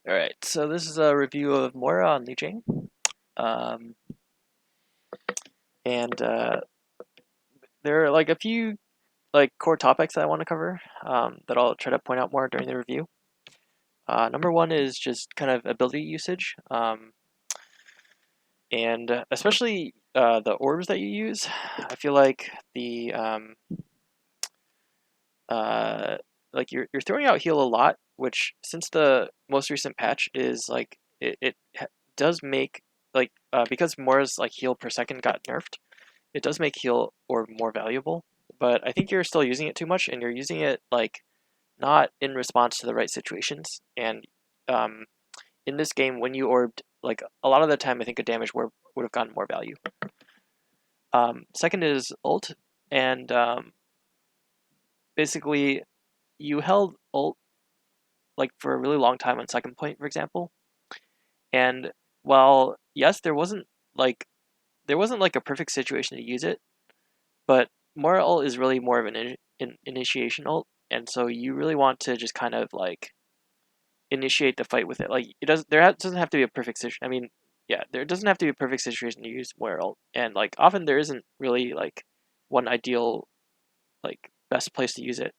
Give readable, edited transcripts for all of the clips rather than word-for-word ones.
Alright, so this is a review of Moira on Lijiang. Um, and there are like a few like core topics that I want to cover that I'll try to point out more during the review. Number one is just kind of ability usage, and especially the orbs that you use. I feel like the uh, like you're throwing out heal a lot, which since the most recent patch is like it does make like because Moira's like heal per second got nerfed. It does make heal orb more valuable, but I think you're still using it too much, and you're using it like not in response to the right situations. And um, in this game, when you orbed, like a lot of the time, I think a damage orb would have gotten more value. Second is ult, and basically you held ult like for a really long time on second point, for example. And while yes, there wasn't like a perfect situation to use it, but Moira ult is really more of an initiation ult, and so you really want to just kind of like initiate the fight with it. Like doesn't have to be a perfect situation. I mean, yeah, there doesn't have to be a perfect situation to use Moira ult, and like often there isn't really like one ideal like best place to use it.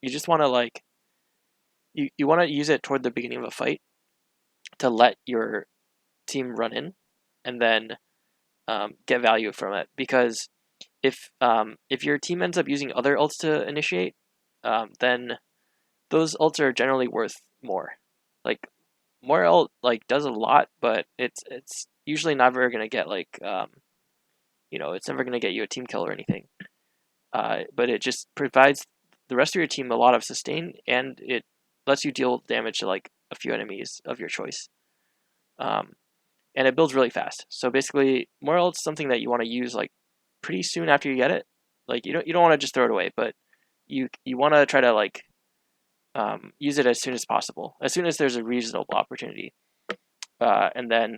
You just want to like you want to use it toward the beginning of a fight to let your team run in, and then get value from it because if your team ends up using other ults to initiate, then those ults are generally worth more. Like more ult like does a lot, but it's usually never gonna get like it's never gonna get you a team kill or anything. But it just provides the rest of your team a lot of sustain, and it lets you deal damage to like a few enemies of your choice. Um, and it builds really fast. So basically, more ult's something that you want to use like pretty soon after you get it. Like you don't want to just throw it away, but you want to try to like use it as soon as possible, as soon as there's a reasonable opportunity. And then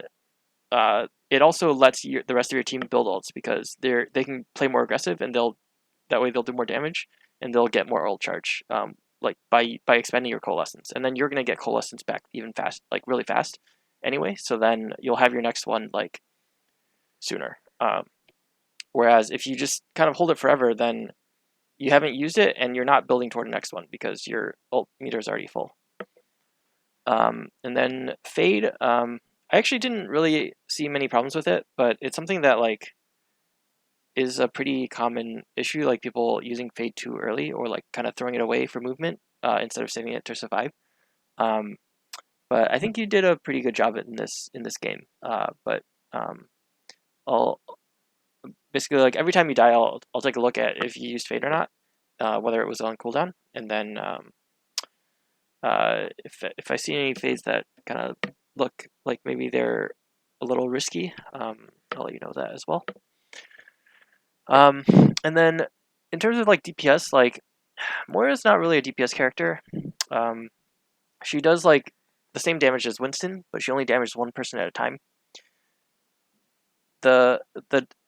it also lets the rest of your team build ults because they can play more aggressive, and that way they'll do more damage, and they'll get more ult charge. Like by expending your coalescence, and then you're gonna get coalescence back even fast, like really fast, anyway. So then you'll have your next one like sooner. Whereas if you just kind of hold it forever, then you haven't used it, and you're not building toward the next one because your ult meter is already full. And then fade. I actually didn't really see many problems with it, but it's something that like is a pretty common issue, like people using fade too early or like kind of throwing it away for movement instead of saving it to survive. Um, but I think you did a pretty good job in this game. But I'll basically like every time you die, I'll take a look at if you used fade or not, whether it was on cooldown, and then if I see any fades that kind of look like maybe they're a little risky, I'll let you know that as well. Um, and then in terms of like DPS, like Moira's not really a DPS character. Um, she does like the same damage as Winston, but she only damages one person at a time. The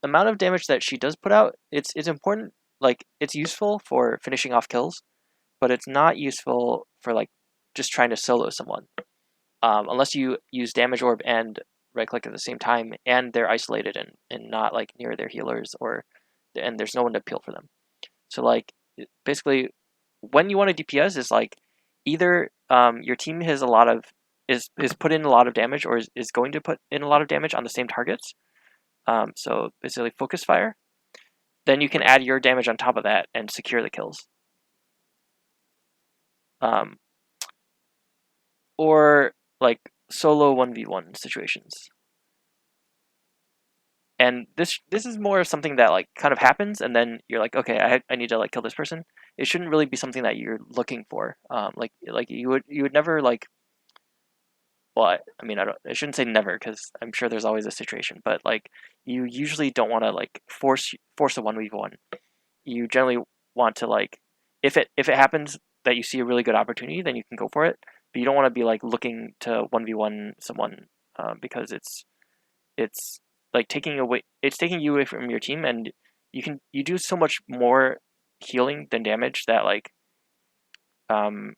amount of damage that she does put out, it's important. Like it's useful for finishing off kills, but it's not useful for like just trying to solo someone. Unless you use damage orb and right click at the same time, and they're isolated and not like near their healers, or and there's no one to peel for them. So like basically, when you want a DPS is like either your team has a lot of is put in a lot of damage, or is going to put in a lot of damage on the same targets. So basically focus fire. Then you can add your damage on top of that and secure the kills. Um, or like solo 1v1 situations. And this is more of something that like kind of happens, and then you're like, okay, I need to like kill this person. It shouldn't really be something that you're looking for. Like you would never like. Well, I mean, I shouldn't say never because I'm sure there's always a situation, but like you usually don't want to like force a 1v1. You generally want to like if it happens that you see a really good opportunity, then you can go for it. But you don't want to be like looking to 1v1 someone because it's like taking you away from your team, and you do so much more healing than damage that um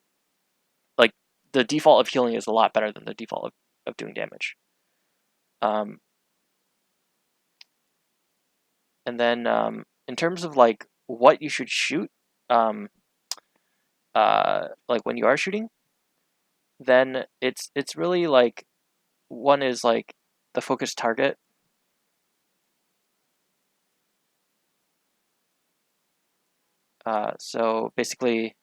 like the default of healing is a lot better than the default of doing damage. And then in terms of like what you should shoot, like when you are shooting, then it's really like one is like the focus target. So basically,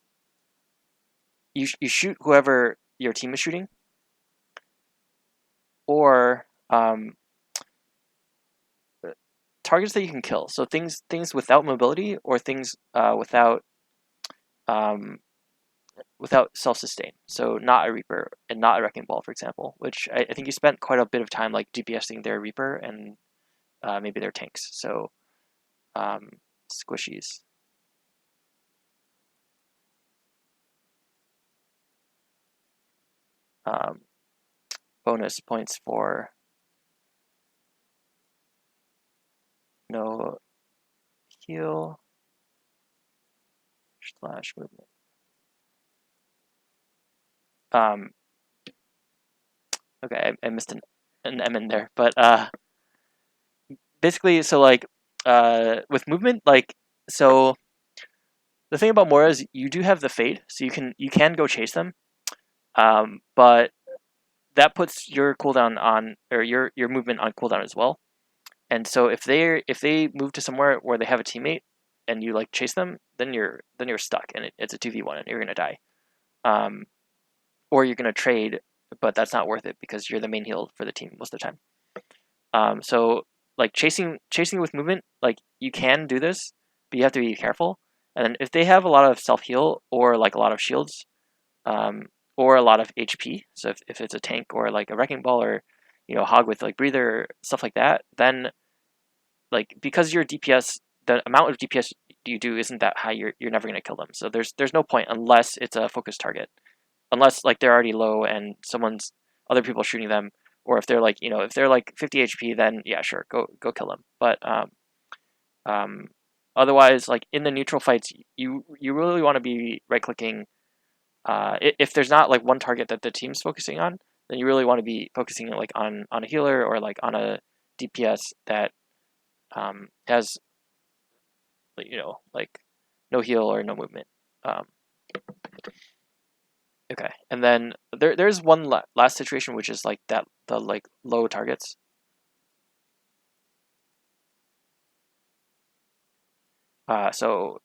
you shoot whoever your team is shooting, or targets that you can kill. So things without mobility, or things um, without self-sustain. So not a Reaper and not a Wrecking Ball, for example, which I think you spent quite a bit of time like DPSing their Reaper and maybe their tanks. So squishies. Bonus points for no heal / movement. Okay, I missed an M in there, but basically, so like with movement, like so the thing about Moira is you do have the fade, so you can go chase them, but that puts your cooldown on, or your movement on cooldown as well. And so if they move to somewhere where they have a teammate and you like chase them, then you're stuck, and it's a 2v1 and you're gonna die. Or you're gonna trade, but that's not worth it because you're the main heal for the team most of the time. So like chasing with movement, like you can do this, but you have to be careful. And then if they have a lot of self heal or like a lot of shields, or a lot of HP, so if it's a tank or like a wrecking ball, or hog with like breather, stuff like that, then like because your DPS, the amount of DPS you do isn't that high, you're never gonna kill them. So there's no point unless it's a focus target, unless like they're already low and other people shooting them, or if they're like if they're like 50 HP, then yeah, sure, go kill them. But otherwise, like in the neutral fights, you really want to be right clicking. If there's not like one target that the team's focusing on, then you really want to be focusing like on a healer or like on a DPS that has like no heal or no movement. Okay, and then there's one last situation, which is like that the like low targets. So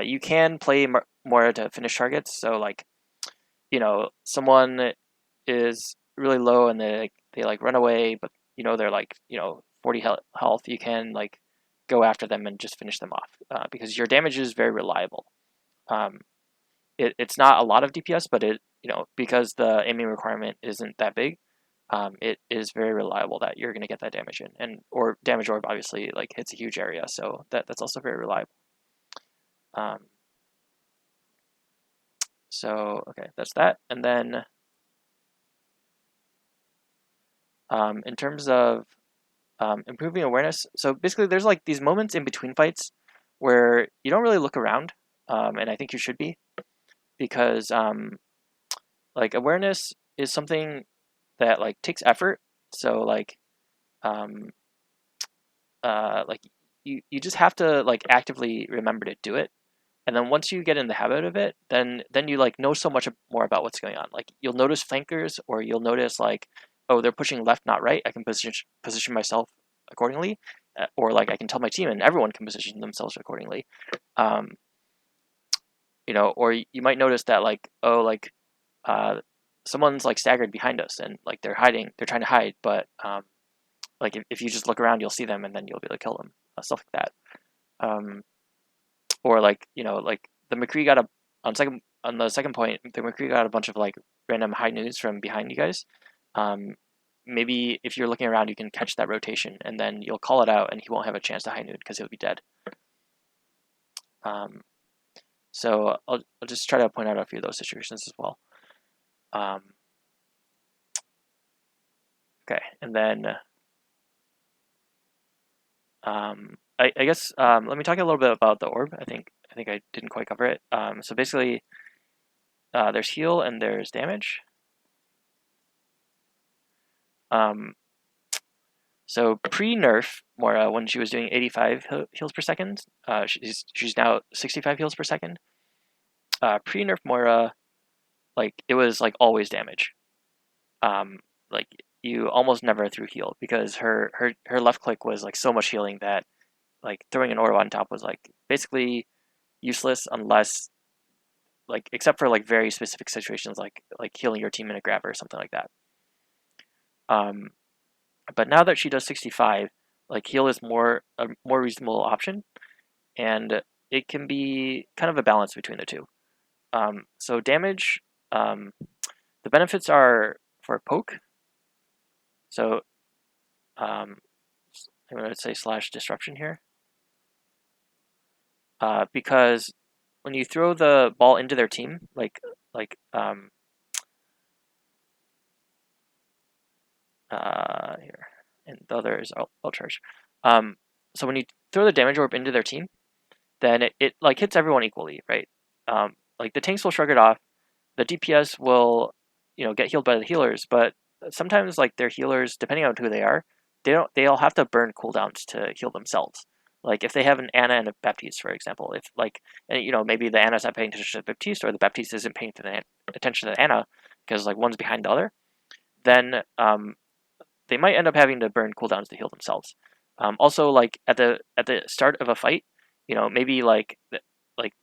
you can play Moira to finish targets. So like someone is really low and they like run away, but they're like 40 health. You can like go after them and just finish them off, because your damage is very reliable. It's not a lot of DPS, but because the aiming requirement isn't that big, it is very reliable that you're going to get that damage in. And or damage orb obviously like hits a huge area, so that's also very reliable. So okay, that's that. And then in terms of improving awareness, so basically there's like these moments in between fights where you don't really look around, and I think you should be, because like awareness is something that like takes effort. So like like you just have to like actively remember to do it, and then once you get in the habit of it, then you like know so much more about what's going on. Like you'll notice flankers, or you'll notice like, oh, they're pushing left, not right. I can position myself accordingly, or like I can tell my team, and everyone can position themselves accordingly. um or you might notice that like, oh, like someone's like staggered behind us and like they're trying to hide, but like if you just look around, you'll see them, and then you'll be able to kill them, stuff like that. Or like like the McCree got on the second point, the McCree got a bunch of like random high news from behind you guys. Maybe if you're looking around, you can catch that rotation, and then you'll call it out, and he won't have a chance to high noon because he'll be dead. So I'll just try to point out a few of those situations as well. Okay, and then I guess let me talk a little bit about the orb. I think I didn't quite cover it. So basically, there's heal and there's damage. So pre-nerf Moira, when she was doing 85 heals per second, she's now 65 heals per second. Pre-nerf Moira, like it was like always damage. Like you almost never threw heal because her left click was like so much healing that like throwing an orb on top was like basically useless unless like except for like very specific situations like healing your team in a grab or something like that. But now that she does 65, like heal is a more reasonable option, and it can be kind of a balance between the two. So damage, the benefits are for poke. So I'm going to say slash disruption here, because when you throw the ball into their team, here, and the other is I'll charge. So when you throw the damage orb into their team, then it like hits everyone equally, right? Like the tanks will shrug it off, the DPS will, get healed by the healers, but sometimes like their healers, depending on who they are, they'll have to burn cooldowns to heal themselves. Like if they have an Ana and a Baptiste, for example, if like and maybe the Ana's not paying attention to the Baptiste or the Baptiste isn't paying attention to the Ana because like one's behind the other, then they might end up having to burn cooldowns to heal themselves. Also, like at the start of a fight, maybe like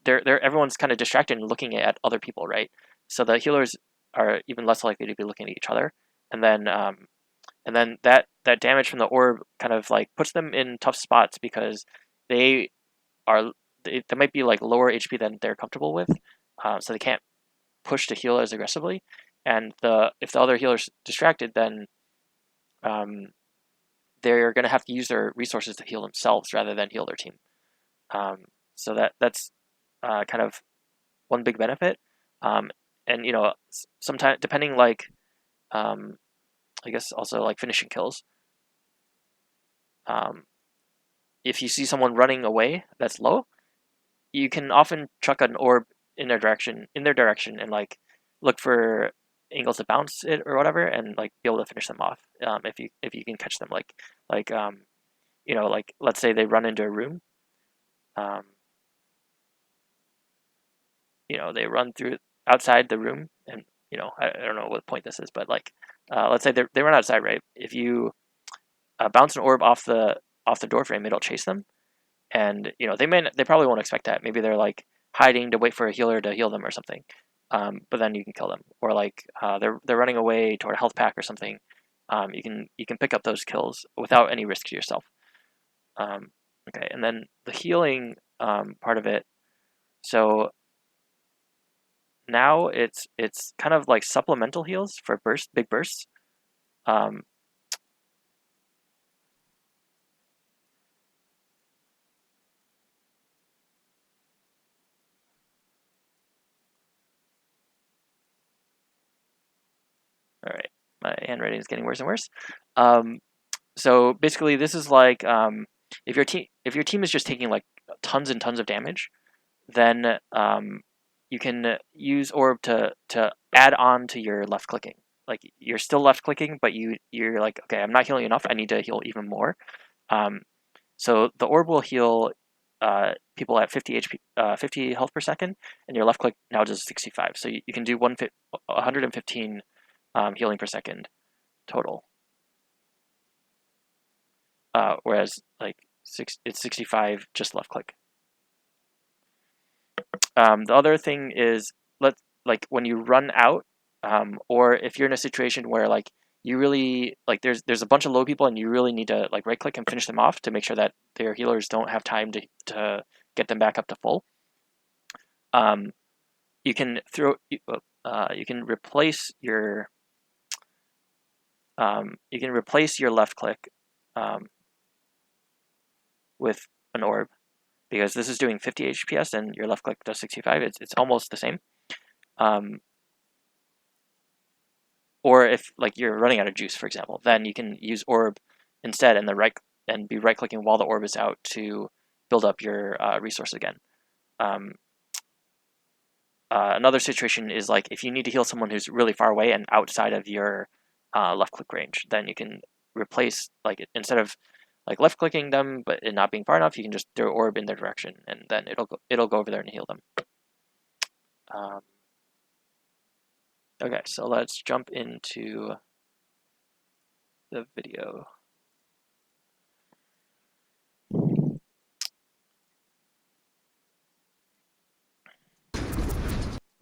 they're everyone's kind of distracted and looking at other people, right? So the healers are even less likely to be looking at each other, and then that damage from the orb kind of like puts them in tough spots because they they might be like lower HP than they're comfortable with, so they can't push to heal as aggressively. And if the other healer's distracted, then um, they're going to have to use their resources to heal themselves rather than heal their team. So that's kind of one big benefit. And sometimes depending like I guess also like finishing kills. Um, if you see someone running away that's low, you can often chuck an orb in their direction, and like look for angles to bounce it or whatever, and like be able to finish them off. If you can catch them, like like let's say they run into a room, um, they run through outside the room, and I don't know what point this is, but like let's say they run outside, right? If you bounce an orb off the door frame, it'll chase them, and they probably won't expect that. Maybe they're like hiding to wait for a healer to heal them or something. But then you can kill them, or like they're running away toward a health pack or something. You can pick up those kills without any risk to yourself. Okay, and then the healing part of it. So now it's kind of like supplemental heals for big bursts. Um, all right, my handwriting is getting worse and worse. So basically, this is like if your team is just taking like tons and tons of damage, then you can use orb to add on to your left clicking. Like you're still left clicking, but you're like, okay, I'm not healing enough. I need to heal even more. Um, so the orb will heal people at 50 HP, 50 health per second, and your left click now does 65. So you can do 115 healing per second total. Whereas like it's 65 just left click. The other thing is like when you run out, or if you're in a situation where like you really like there's a bunch of low people and you really need to like right click and finish them off to make sure that their healers don't have time to get them back up to full. You can you can replace your left click with an orb, because this is doing 50 HPS and your left click does 65. It's almost the same. Or if like you're running out of juice, for example, then you can use orb instead, and be right clicking while the orb is out to build up your resource again. Another situation is like if you need to heal someone who's really far away and outside of your left click range. Then you can replace, like, instead of like left clicking them but it not being far enough, you can just throw orb in their direction, and then it'll go over there and heal them. Okay, so let's jump into the video.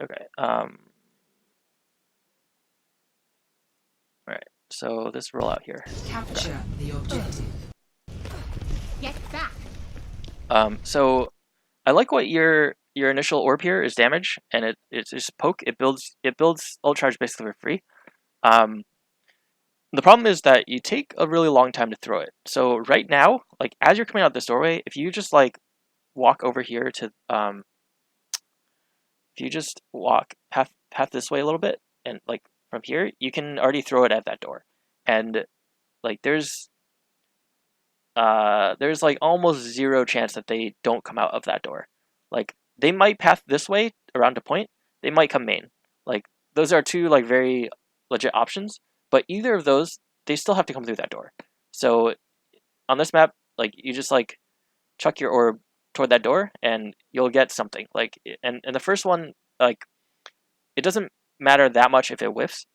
Okay. All right. So this rollout here. Capture the objective. Get back. So I like what your initial orb here is damage, and it's just poke. It builds ult charge basically for free. The problem is that you take a really long time to throw it. So right now, like as you're coming out this doorway, if you just like walk over here to if you just walk half this way a little bit, and like from here, you can already throw it at that door, and like there's like almost zero chance that they don't come out of that door. Like they might path this way around to point, they might come main. Like those are two like very legit options, but either of those, they still have to come through that door. So on this map, like you just like chuck your orb toward that door and you'll get something. Like and the first one, like it doesn't matter that much if it whiffs.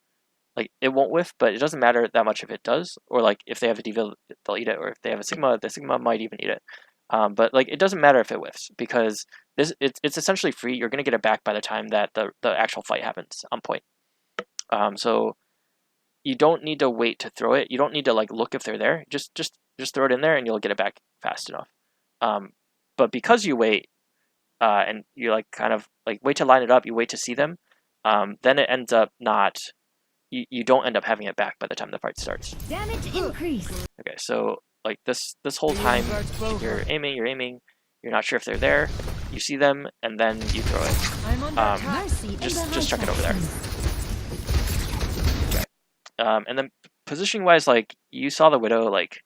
Like it won't whiff, but it doesn't matter that much if it does, or like if they have a D.Va, they'll eat it, or if they have a Sigma, the Sigma might even eat it. But like it doesn't matter if it whiffs, because it's essentially free. You're gonna get it back by the time that the actual fight happens on point. So you don't need to wait to throw it. You don't need to like look if they're there. Just throw it in there and you'll get it back fast enough. But because you wait, and you like kind of like wait to line it up, you wait to see them, then it ends up not. You don't end up having it back by the time the fight starts. Damage increase. Okay, so like this whole time you're aiming, you're not sure if they're there. You see them, and then you throw it. Just chuck it over there. Okay. And then positioning wise, like you saw the Widow, like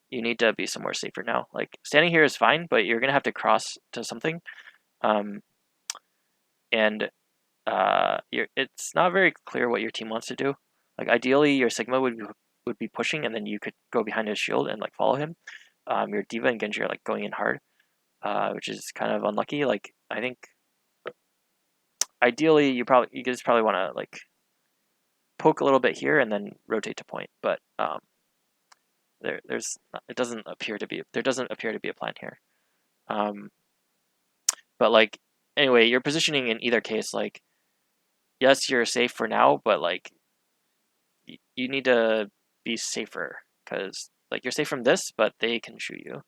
you need to be somewhere safer now. Like standing here is fine, but you're gonna have to cross to something. It's not very clear what your team wants to do. Like ideally, your Sigma would be pushing, and then you could go behind his shield and like follow him. Your D.Va and Genji are like going in hard, which is kind of unlucky. Like I think ideally you guys probably want to like poke a little bit here and then rotate to point, but there doesn't appear to be a plan here. But like anyway, your positioning in either case, like yes, you're safe for now, but like you need to be safer, because like you're safe from this, but they can shoot you.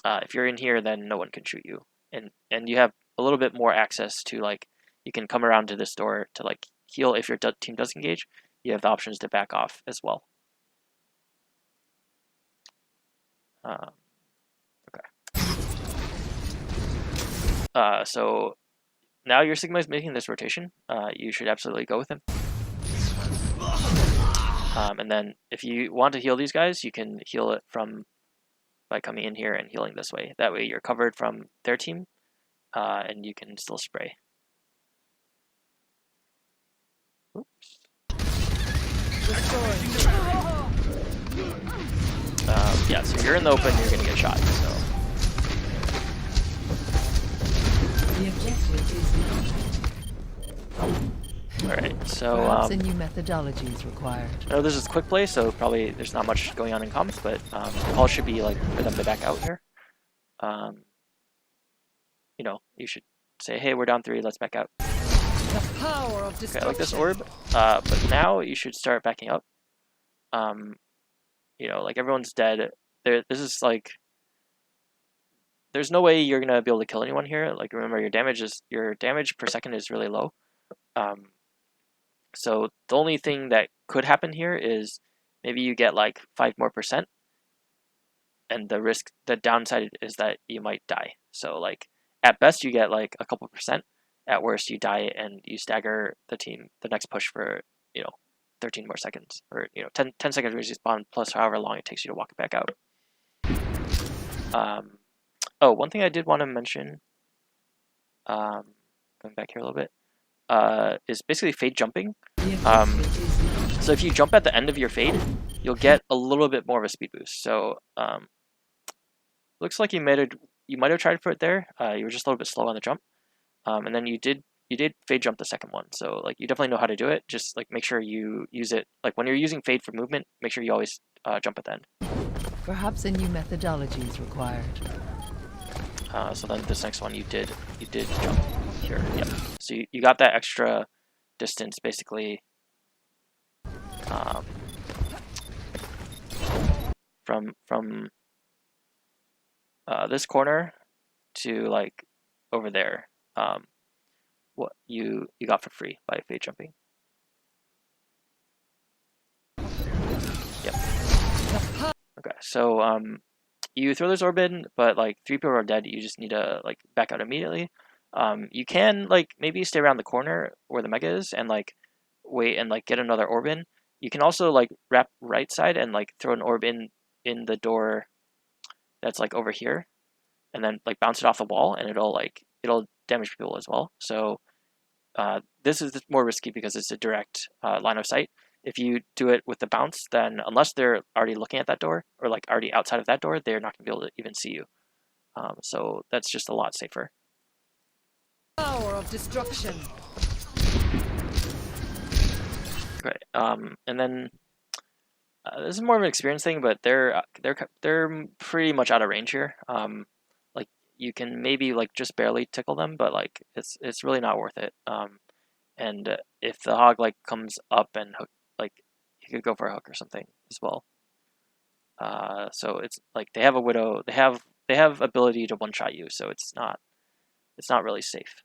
If you're in here, then no one can shoot you, and you have a little bit more access to like you can come around to this door to like heal if your team does engage. You have the options to back off as well. Okay. So now your Sigma is making this rotation. You should absolutely go with him. And then if you want to heal these guys, you can heal it by coming in here and healing this way. That way you're covered from their team, and you can still spray. Oops. Yeah, so if you're in the open, you're gonna get shot. So. The objective is All right, so a new methodology is required. I know this is quick play, so probably there's not much going on in comms, but the call should be like for them to back out here. You know, you should say, hey, we're down 3, let's back out. the power of Okay, I like this orb, but now you should start backing up. You know, like everyone's dead. This is like, there's no way you're gonna be able to kill anyone here. Like remember, your damage per second is really low. So the only thing that could happen here is maybe you get like 5% more, and the downside is that you might die. So like at best you get like a couple percent. At worst you die and you stagger the next push for 13 more seconds, or 10 seconds respawn plus however long it takes you to walk it back out. Oh, one thing I did want to mention, going back here a little bit, is basically fade jumping. So if you jump at the end of your fade, you'll get a little bit more of a speed boost. So looks like you might have tried for it there. You were just a little bit slow on the jump, and then you did fade jump the second one. So like you definitely know how to do it. Just like make sure you use it. Like when you're using fade for movement, make sure you always jump at the end. Perhaps a new methodology is required. So then this next one you did jump here. Yep. So you got that extra distance basically from this corner to like over there. What you got for free by fade jumping. Yep. Okay, so you throw this orb in, but like 3 people are dead. You just need to like back out immediately. You can like maybe stay around the corner where the mega is and like wait and like get another orb in. You can also like wrap right side and like throw an orb in the door that's like over here, and then like bounce it off the wall, and it'll damage people as well. So this is more risky because it's a direct line of sight. If you do it with the bounce, then unless they're already looking at that door or like already outside of that door, they're not going to be able to even see you. So that's just a lot safer. Power of destruction. Okay. And then this is more of an experience thing, but they're pretty much out of range here. Like you can maybe like just barely tickle them, but like it's really not worth it. And if the hog like comes up and hook, like you could go for a hook or something as well. So it's like they have a widow. They have ability to one shot you, so it's not really safe.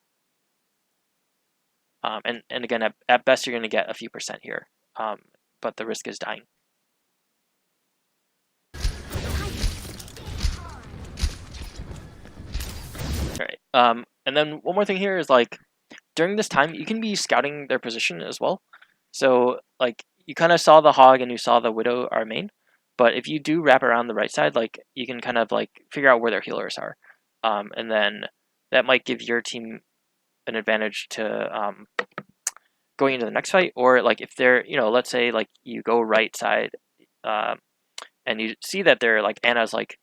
And again, at best you're going to get a few percent here, but the risk is dying. All right. And then one more thing here is like during this time you can be scouting their position as well. So like you kind of saw the hog and you saw the widow are main, but if you do wrap around the right side, like you can kind of like figure out where their healers are, and then that might give your team an advantage to going into the next fight. Or like if they're let's say like you go right side, and you see that they're like Anna's like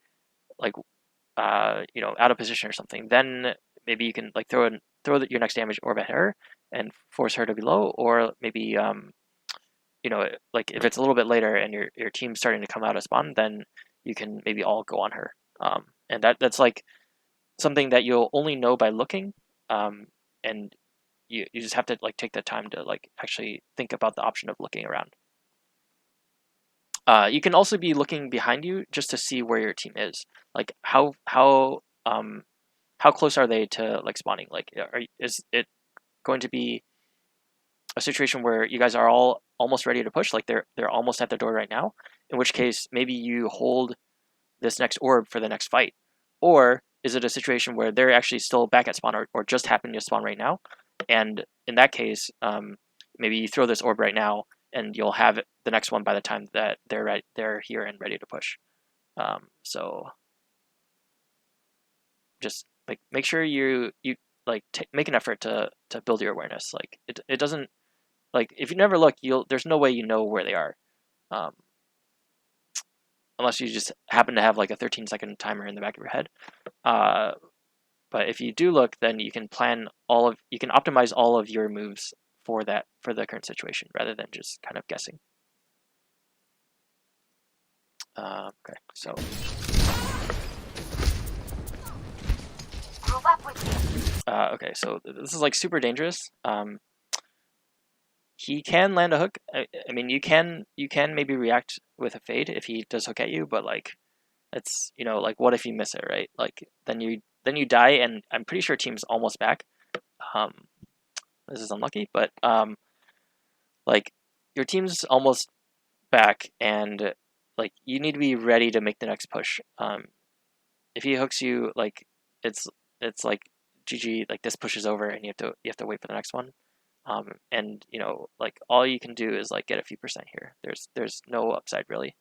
out of position or something, then maybe you can like throw your next damage orb at her and force her to be low. Or maybe like if it's a little bit later and your team's starting to come out of spawn, then you can maybe all go on her. And that's like something that you'll only know by looking, and you just have to like take the time to like actually think about the option of looking around. You can also be looking behind you just to see where your team is. Like how close are they to like spawning? Like is it going to be a situation where you guys are all almost ready to push? Like they're almost at the door right now. In which case maybe you hold this next orb for the next fight. Or is it a situation where they're actually still back at spawn or just happening to spawn right now? And in that case, maybe you throw this orb right now, and you'll have the next one by the time that they're here and ready to push. So just like make sure you like make an effort to build your awareness. Like it doesn't, like if you never look, there's no way you know where they are, unless you just happen to have like a 13-second timer in the back of your head. But if you do look, then you can optimize all of your moves for the current situation rather than just kind of guessing. Okay, so okay, so this is like super dangerous. He can land a hook. I mean, you can maybe react with a fade if he does hook at you, but like it's like what if you miss it, right? Like then you die, and I'm pretty sure team's almost back. This is unlucky, but like your team's almost back, and like you need to be ready to make the next push. If he hooks you, like it's like GG. Like this push is over, and you have to wait for the next one. And like all you can do is like get a few percent here. There's no upside really.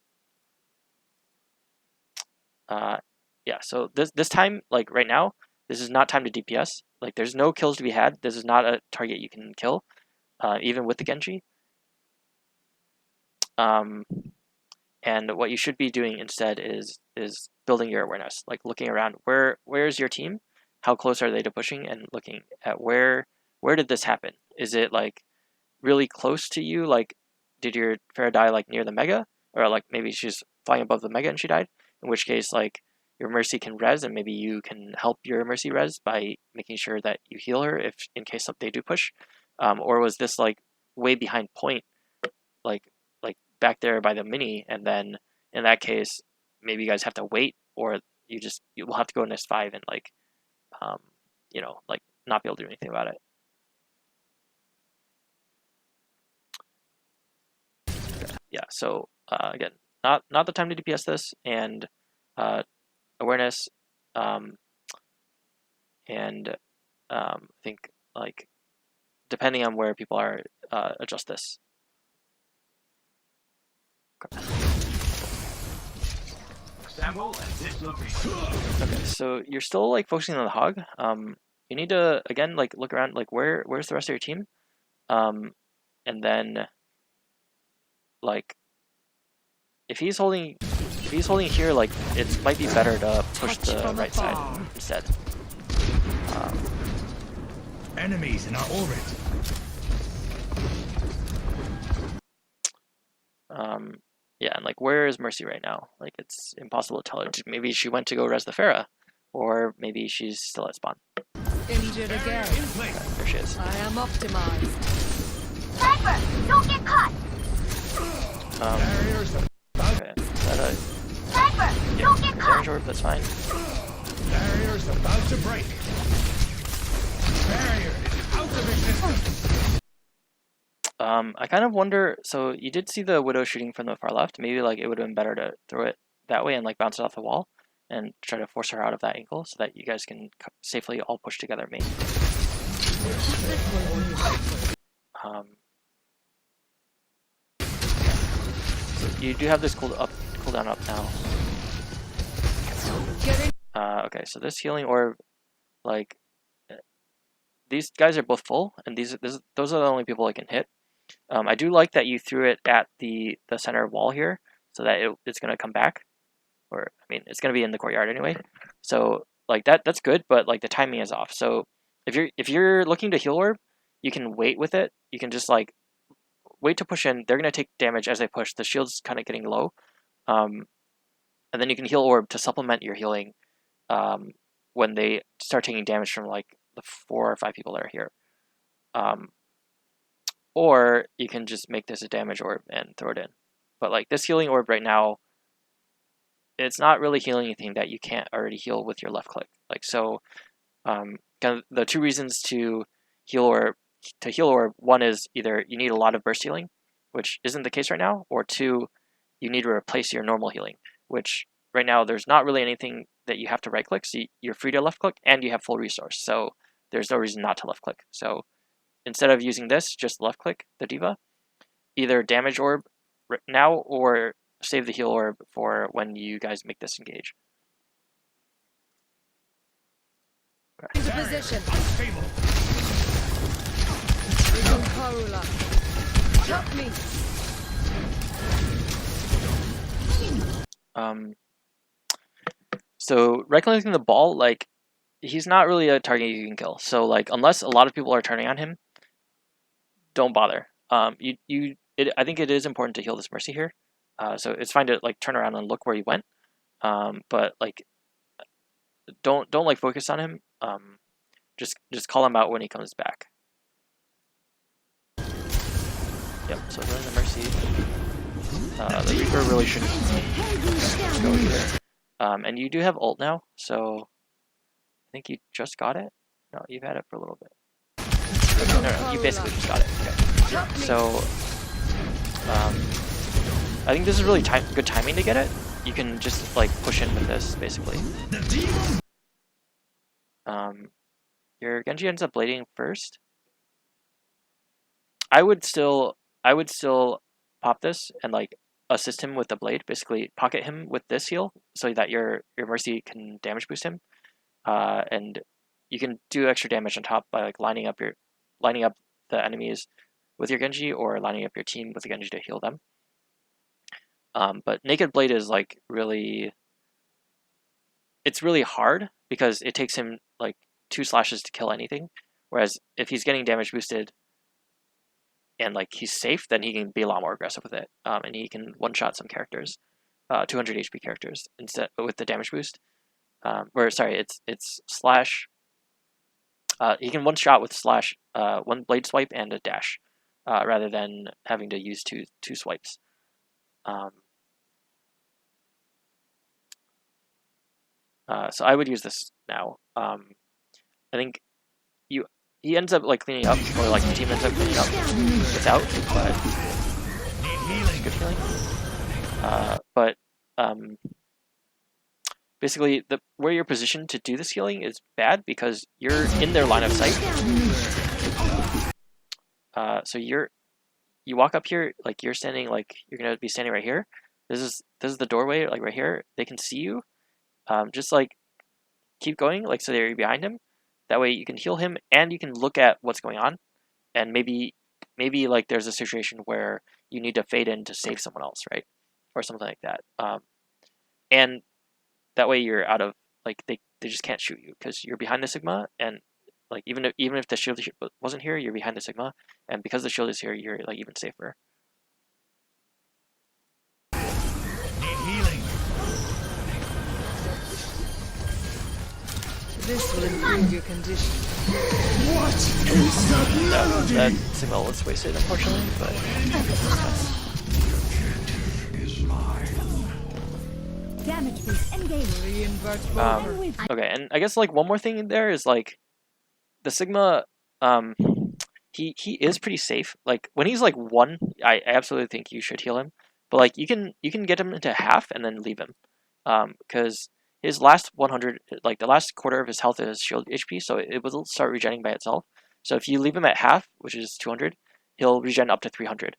Yeah. So this time, like right now, this is not time to DPS. Like there's no kills to be had. This is not a target you can kill, even with the Genji. And what you should be doing instead is building your awareness, like looking around. Where's your team? How close are they to pushing? And looking at where did this happen? Is it like really close to you? Like, did your Pharah die like near the Mega, or like maybe she's flying above the Mega and she died? In which case, like your Mercy can res, and maybe you can help your Mercy res by making sure that you heal her if in case they do push. Or was this like way behind point, like back there by the mini, and then in that case maybe you guys have to wait, or you will have to go in S5 and like like not be able to do anything about it. Yeah, so again, not the time to DPS this, and awareness, and I think like depending on where people are, adjust this. Okay, so you're still like focusing on the hog. You need to again like look around, like where's the rest of your team, and then like if he's holding here, like it might be better to push the right side instead. Enemies in our orbit. Yeah, and like where is Mercy right now? Like it's impossible to tell her. Maybe she went to go res the Pharah, or maybe she's still at spawn. Injured again. Okay, there she is. I am optimized. Sniper, don't get caught. Okay, is that a Sniper, don't get caught. damage orb? That's fine. Barrier's about to break. Barrier is out of existence. I kind of wonder, so you did see the Widow shooting from the far left. Maybe like it would have been better to throw it that way and like bounce it off the wall and try to force her out of that angle so that you guys can safely all push together main. So you do have this cooldown up now. Okay, so this healing orb, like these guys are both full, and those are the only people I can hit. I do like that you threw it at the center wall here, so that it's going to come back, or I mean, it's going to be in the courtyard anyway. So like that's good, but like the timing is off. So if you're looking to heal orb, you can wait with it. You can just like wait to push in. They're going to take damage as they push. The shield's kind of getting low, and then you can heal orb to supplement your healing when they start taking damage from like the 4 or 5 people that are here. Or you can just make this a damage orb and throw it in. But like this healing orb right now, it's not really healing anything that you can't already heal with your left click. Like so, kind of the two reasons to heal orb, one is either you need a lot of burst healing, which isn't the case right now, or two, you need to replace your normal healing, which right now there's not really anything that you have to right click. So you're free to left click and you have full resource. So there's no reason not to left click. So instead of using this, just left click the diva, either damage orb now or save the heal orb for when you guys make this engage. Okay. Into position. Help me. So right-clicking the ball, like he's not really a target you can kill. So like unless a lot of people are turning on him, don't bother. I think it is important to heal this Mercy here. So it's fine to like turn around and look where he went. But like don't like focus on him. Just call him out when he comes back. Yep, so doing the Mercy. The Reaper really shouldn't go here. And you do have ult now, so I think you just got it? No, you've had it for a little bit. No, you basically just got it. Okay. So, I think this is really good timing to get it. You can just like push in with this, basically. Your Genji ends up blading first. I would still pop this and like assist him with the blade. Basically, pocket him with this heal so that your Mercy can damage boost him, and you can do extra damage on top by like lining up the enemies with your Genji or lining up your team with the Genji to heal them. But Naked Blade is like really, it's really hard because it takes him like 2 slashes to kill anything. Whereas if he's getting damage boosted and like he's safe, then he can be a lot more aggressive with it. And he can one-shot some characters, 200 HP characters instead with the damage boost. Or sorry, it's slash. He can one-shot with slash, 1 blade swipe and a dash, rather than having to use two swipes. So I would use this now. I think he ends up like cleaning up, or like the team ends up cleaning up without, but good healing. But basically, where you're positioned to do this healing is bad because you're in their line of sight. So you walk up here, like you're standing, like you're gonna be standing right here. This is the doorway, like right here. They can see you. Just like keep going, like so they're behind him. That way you can heal him and you can look at what's going on, and maybe like there's a situation where you need to fade in to save someone else, right, or something like that. And that way you're out of, like, they just can't shoot you because you're behind the Sigma, and like even if the shield wasn't here, you're behind the Sigma, and because the shield is here, you're like even safer. This will improve your condition. What is that melody? That Sigma was wasted, unfortunately, but Is mine. Damage boost engage. Reinvert okay, and I guess like one more thing in there is like the Sigma, he is pretty safe. Like when he's like 1, I absolutely think you should heal him, but like you can get him into half and then leave him, because his last 100, like the last quarter of his health is shield HP, so it will start regenerating by itself. So if you leave him at half, which is 200, he'll regen up to 300.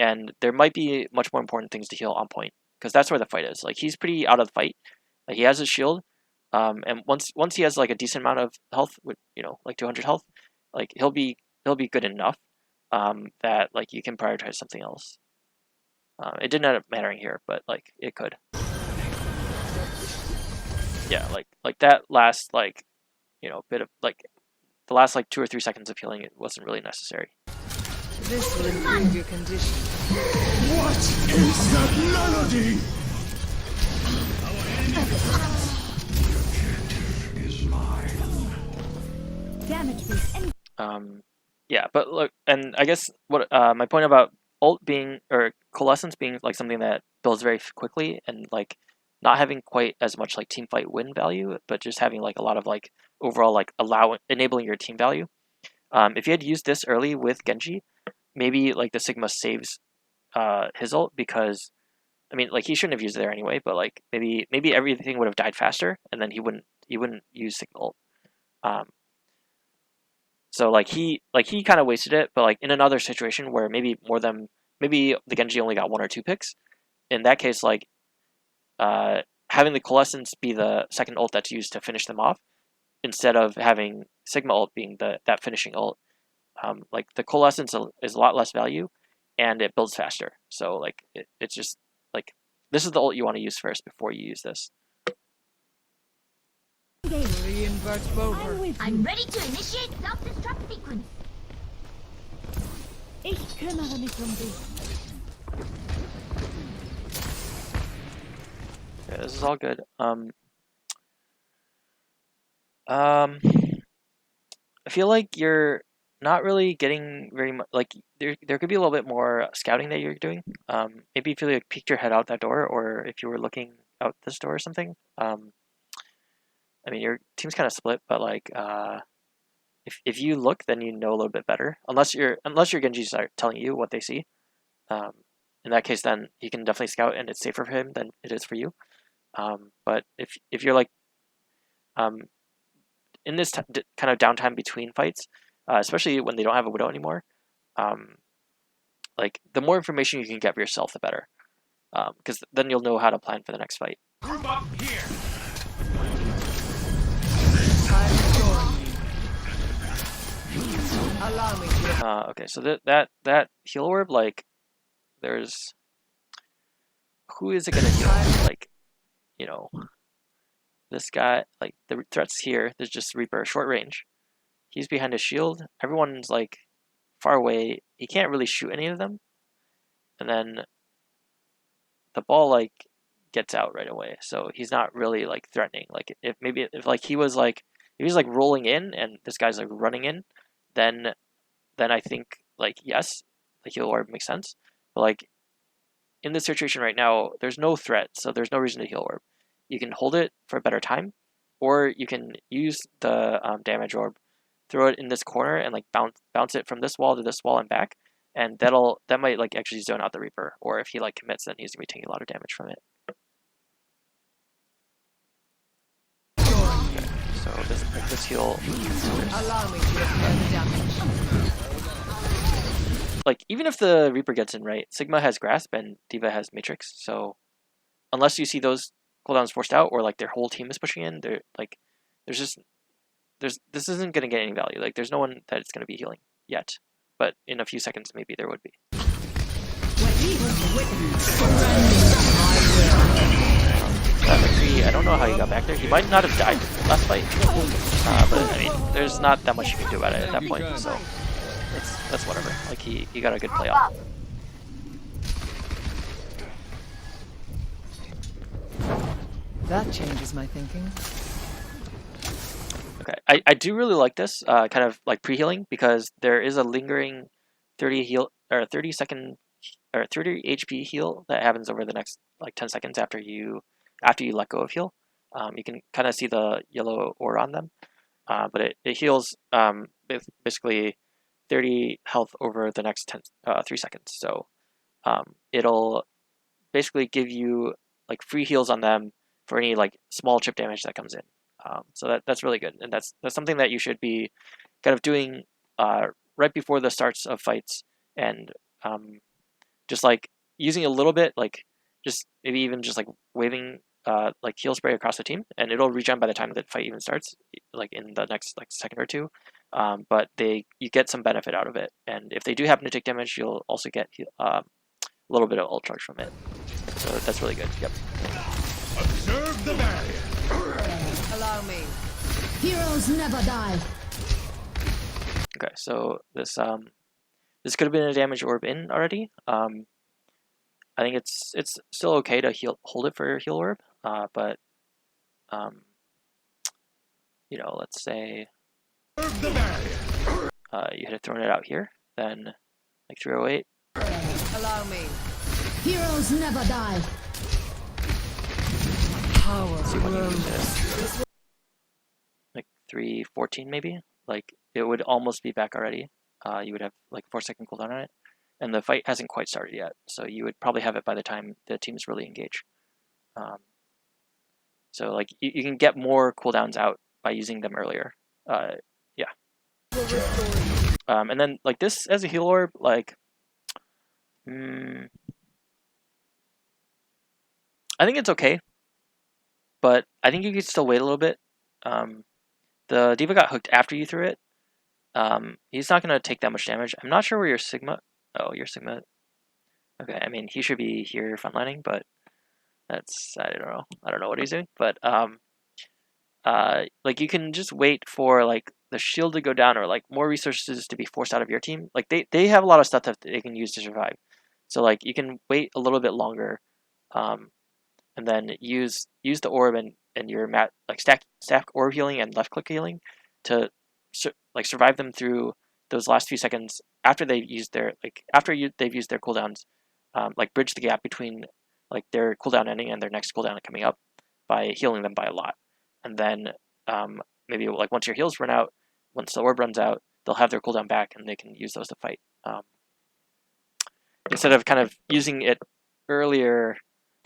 And there might be much more important things to heal on point, because that's where the fight is. Like he's pretty out of the fight. Like he has his shield, and once he has like a decent amount of health, with like 200 health, like he'll be good enough that like you can prioritize something else. It didn't end up mattering here, but like it could. Yeah, like that last like bit of like the last like 2 or 3 seconds of healing, it wasn't really necessary. This will improve your condition. What is that melody? Is mine. Damage boost engage. Yeah, but look, and I guess what my point about ult being, or coalescence being like something that builds very quickly, and like not having quite as much like team fight win value, but just having like a lot of like overall like enabling your team value. If you had used this early with Genji, maybe like the Sigma saves his ult, because I mean like he shouldn't have used it there anyway, but like maybe everything would have died faster, and then he wouldn't use Sigma ult. So like he kind of wasted it, but like in another situation where maybe the Genji only got 1 or 2 picks, in that case like having the coalescence be the second ult that's used to finish them off, instead of having Sigma ult being that finishing ult, like the coalescence is a lot less value, and it builds faster. So like it's just like this is the ult you want to use first before you use this. Reinvert over. I'm ready to initiate self-destruct sequence. Ich kümmere mich dich. Yeah, this is all good. I feel like you're not really getting very much. Like there could be a little bit more scouting that you're doing. Maybe if you like peeked your head out that door, or if you were looking out this door or something. I mean, your team's kind of split, but like if you look, then you know a little bit better. Unless your Genjis are telling you what they see. In that case, then he can definitely scout, and it's safer for him than it is for you. But if you're like in this kind of downtime between fights, especially when they don't have a Widow anymore, like the more information you can get for yourself, the better, because then you'll know how to plan for the next fight. Group up here. Allow me to. Okay, so that heal orb, like there's who is it gonna heal? Like, you know, this guy, like the threats here, there's just Reaper, short range. He's behind a shield. Everyone's like far away. He can't really shoot any of them. And then the ball like gets out right away. So he's not really like threatening. Like if maybe if like he was like if he's like rolling in and this guy's like running in, then I think like yes, the heal orb makes sense. But like in this situation right now, there's no threat, so there's no reason to heal orb. You can hold it for a better time, or you can use the damage orb, throw it in this corner, and like bounce it from this wall to this wall and back, and that might like actually zone out the Reaper. Or if he like commits, then he's gonna be taking a lot of damage from it. Okay, so this heal. Allow me to repair the damage. Like even if the Reaper gets in right, Sigma has Grasp and D.Va has Matrix, so unless you see those cooldowns forced out or like their whole team is pushing in, they're like this isn't gonna get any value. Like there's no one that it's gonna be healing yet. But in a few seconds maybe there would be. McCree, I don't know how he got back there. He might not have died last fight. But I mean there's not that much you can do about it at that point, so that's whatever. Like he got a good play off. That changes my thinking. Okay, I do really like this kind of like pre-healing because there is a lingering 30 second or 30 HP heal that happens over the next like 10 seconds after you let go of heal. You can kind of see the yellow ore on them, but it heals basically 30 health over the next 3 seconds. So it'll basically give you like free heals on them for any like small chip damage that comes in. So that's really good, and that's something that you should be kind of doing right before the starts of fights, and just like using a little bit, like just maybe even just like waving like heal spray across the team, and it'll regen by the time the fight even starts, like in the next like second or two. But you get some benefit out of it, and if they do happen to take damage, you'll also get a little bit of ult charge from it. So that's really good. Yep. Observe the barrier. Allow me. Heroes never die. Okay, so this could have been a damage orb in already. I think it's still okay to hold it for heal orb. But you know, let's say you had thrown it out here, then like 308. Allow me. Heroes never die. Power grows. Like 314 maybe. Like it would almost be back already. You would have like 4-second cooldown on it, and the fight hasn't quite started yet. So you would probably have it by the time the teams really engage. So like you can get more cooldowns out by using them earlier. Yeah. And then like this as a heal orb, like I think it's okay, but I think you could still wait a little bit. The D.Va got hooked after you threw it. He's not gonna take that much damage. I'm not sure where your Sigma. Oh, your Sigma. Okay, I mean he should be here frontlining, but that's I don't know what he's doing. But like you can just wait for like the shield to go down or like more resources to be forced out of your team. Like they have a lot of stuff that they can use to survive. So like you can wait a little bit longer, and then use the orb and your like stack orb healing and left click healing to like survive them through those last few seconds after they've used their they've used their cooldowns. Like bridge the gap between like their cooldown ending and their next cooldown coming up by healing them by a lot. And then maybe like once your heals run out, once the orb runs out, they'll have their cooldown back and they can use those to fight. Instead of kind of using it earlier,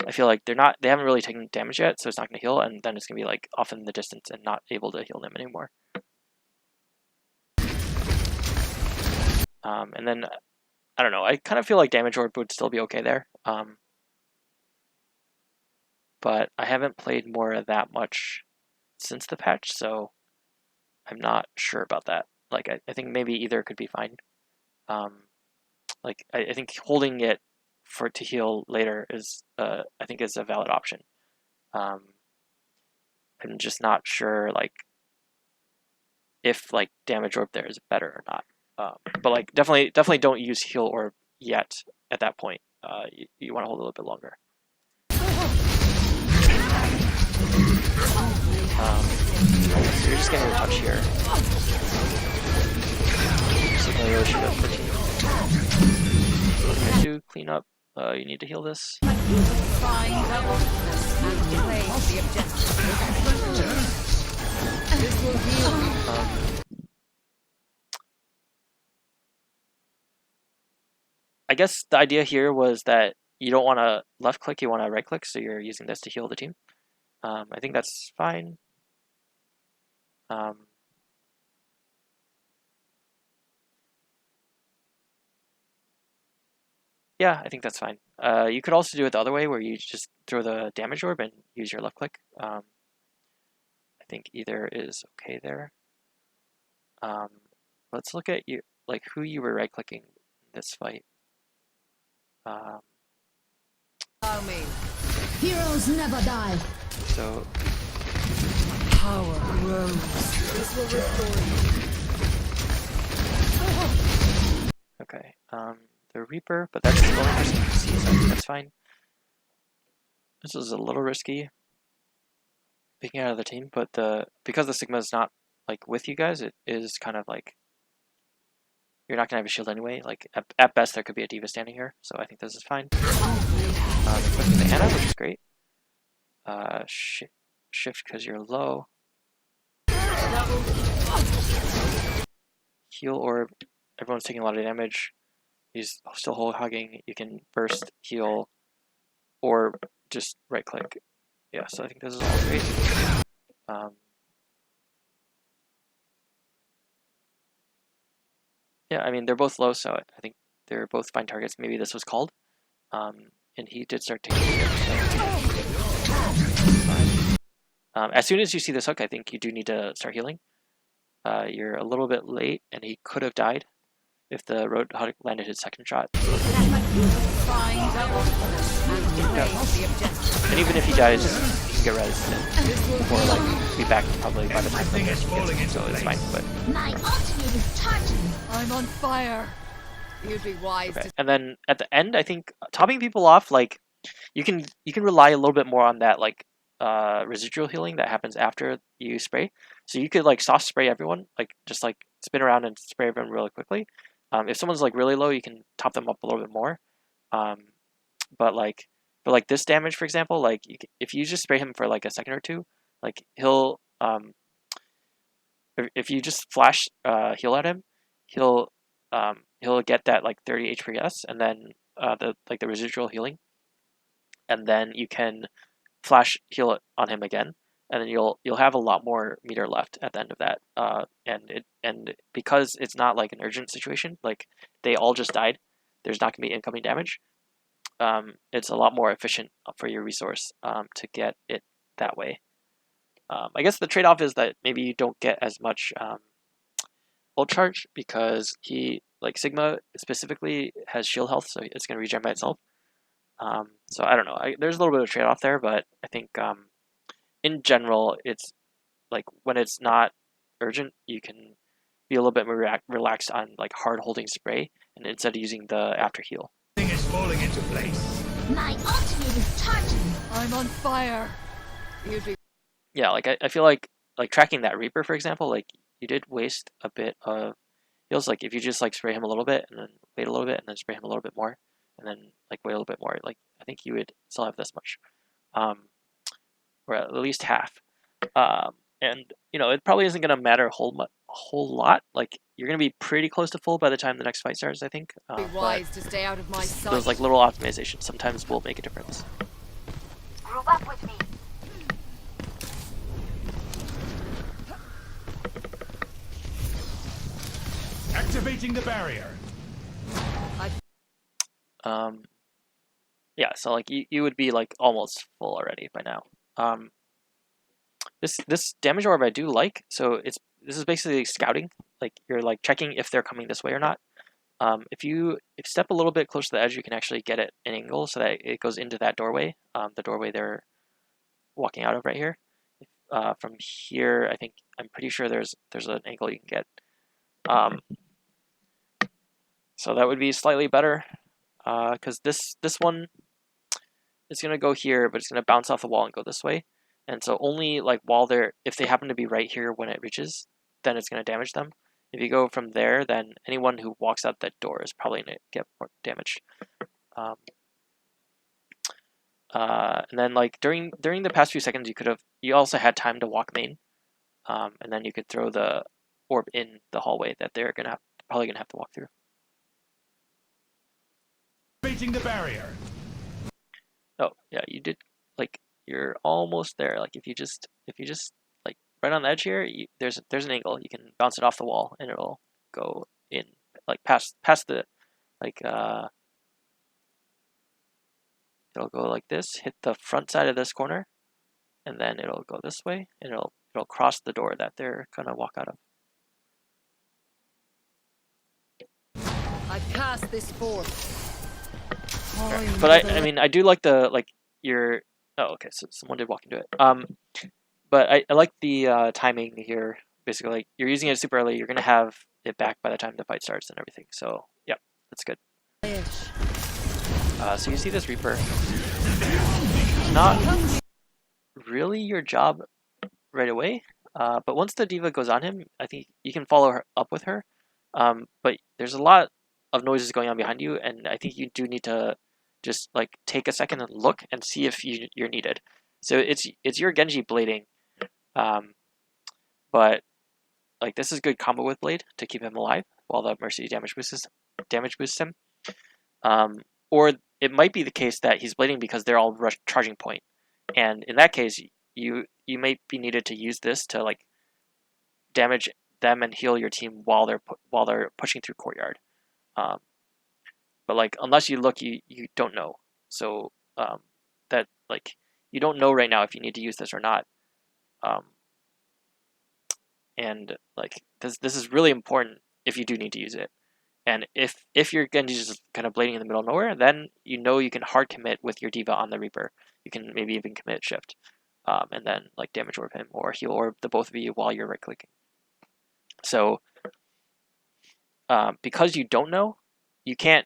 I feel like they haven't really taken damage yet, so it's not going to heal, and then it's going to be like off in the distance and not able to heal them anymore. And then I don't know. I kind of feel like damage orb would still be okay there. But I haven't played Moira that much since the patch, so I'm not sure about that. Like I think maybe either could be fine. Like I think holding it for to heal later is I think is a valid option. I'm just not sure like if like damage orb there is better or not. But like definitely don't use heal orb yet at that point. You want to hold a little bit longer. So you're just getting a touch here. Sigma really should have 15. What can I do? Clean up. You need to heal this. I guess the idea here was that you don't want to left click, you want to right click, so you're using this to heal the team. I think that's fine. Yeah, I think that's fine. You could also do it the other way where you just throw the damage orb and use your left click. I think either is okay there. Let's look at you like who you were right clicking in this fight. Allow me. Heroes never die. So Power grows. This will restore you. okay, the Reaper, but that's only for CC, so I think that's fine. This is a little risky, picking out of the team, but because the Sigma is not like with you guys, it is kind of like you're not gonna have a shield anyway. Like at best, there could be a D.Va standing here, so I think this is fine. Clicking the Ana, which is great. Shift because you're low. Heal orb. Everyone's taking a lot of damage. He's still whole hugging. You can burst, heal, or just right click. Yeah, so I think this is all great. Yeah, I mean they're both low, so I think they're both fine targets. Maybe this was called, and he did start taking damage. As soon as you see this hook, I think you do need to start healing. You're a little bit late, and he could have died if the Roadhog landed his second shot. Yeah. And even if he dies, he can get res or like be back probably by the time he gets him, so it's fine. But My ultimate is charging. I'm on fire. You'd be wise okay. to. And then at the end, I think topping people off, like you can rely a little bit more on that like residual healing that happens after you spray. So you could like soft spray everyone, like just like spin around and spray everyone really quickly. If someone's like really low, you can top them up a little bit more. But like for like this damage, for example, like if you just spray him for like a second or two, like he'll if you just flash heal at him, he'll get that like 30 HPS and then the residual healing, and then you can flash heal on him again, and then you'll have a lot more meter left at the end of that. And because it's not like an urgent situation, like they all just died, there's not gonna be incoming damage. It's a lot more efficient for your resource to get it that way. I guess the trade-off is that maybe you don't get as much ult charge because he like Sigma specifically has shield health, so it's gonna regen by itself. So I don't know. There's a little bit of trade-off there, but I think in general, it's like when it's not urgent, you can be a little bit more relaxed on like hard holding spray, and instead of using the after heal. Everything is falling into place. My ultimate is charging. I'm on fire. You'd be. Yeah, like I feel like tracking that Reaper, for example, like you did waste a bit of heals. Like if you just like spray him a little bit and then wait a little bit and then spray him a little bit more and then like wait a little bit more, like I think you would still have this much, or at least half. And you know it probably isn't gonna matter a whole lot. Like you're gonna be pretty close to full by the time the next fight starts, I think. Be wise to stay out of my sight. Those like little optimizations sometimes will make a difference. Group up with me. Activating the barrier. Yeah, so like you would be like almost full already by now. This damage orb I do like. So this is basically scouting. Like you're like checking if they're coming this way or not. If you step a little bit close to the edge, you can actually get it an angle so that it goes into that doorway, the doorway they're walking out of right here. From here, I'm pretty sure there's an angle you can get. So that would be slightly better, because this one is gonna go here, but it's gonna bounce off the wall and go this way. And so only like while if they happen to be right here when it reaches, then it's gonna damage them. If you go from there, then anyone who walks out that door is probably gonna get more damaged. And then like during the past few seconds, you also had time to walk main, and then you could throw the orb in the hallway that they're probably gonna have to walk through. Activating the barrier. Oh yeah, you did. Like you're almost there. Like if you just like right on the edge here, there's an angle. You can bounce it off the wall and it'll go in like past the like it'll go like this, hit the front side of this corner, and then it'll go this way and it'll cross the door that they're gonna walk out of. I cast this forth. Okay. But I mean I do like the oh okay, so someone did walk into it. But I like the timing here. Basically, like you're using it super early, you're gonna have it back by the time the fight starts and everything. So yeah, that's good. So you see this Reaper. It's not really your job right away, but once the D.Va goes on him, I think you can follow her up with her. But there's a lot of noises going on behind you, and I think you do need to just like take a second and look and see if you're needed. So it's your Genji blading, but like this is good combo with Blade to keep him alive while the Mercy damage boosts him. Or it might be the case that he's blading because they're all charging point, and in that case you might be needed to use this to like damage them and heal your team while they're pushing through courtyard. But like unless you look, you don't know. So that like you don't know right now if you need to use this or not. And like this is really important if you do need to use it. And if your Genji is just kind of blading in the middle of nowhere, then you know you can hard commit with your D.Va on the Reaper. You can maybe even commit shift, and then like damage orb him or heal orb the both of you while you're right clicking. So because you don't know, you can't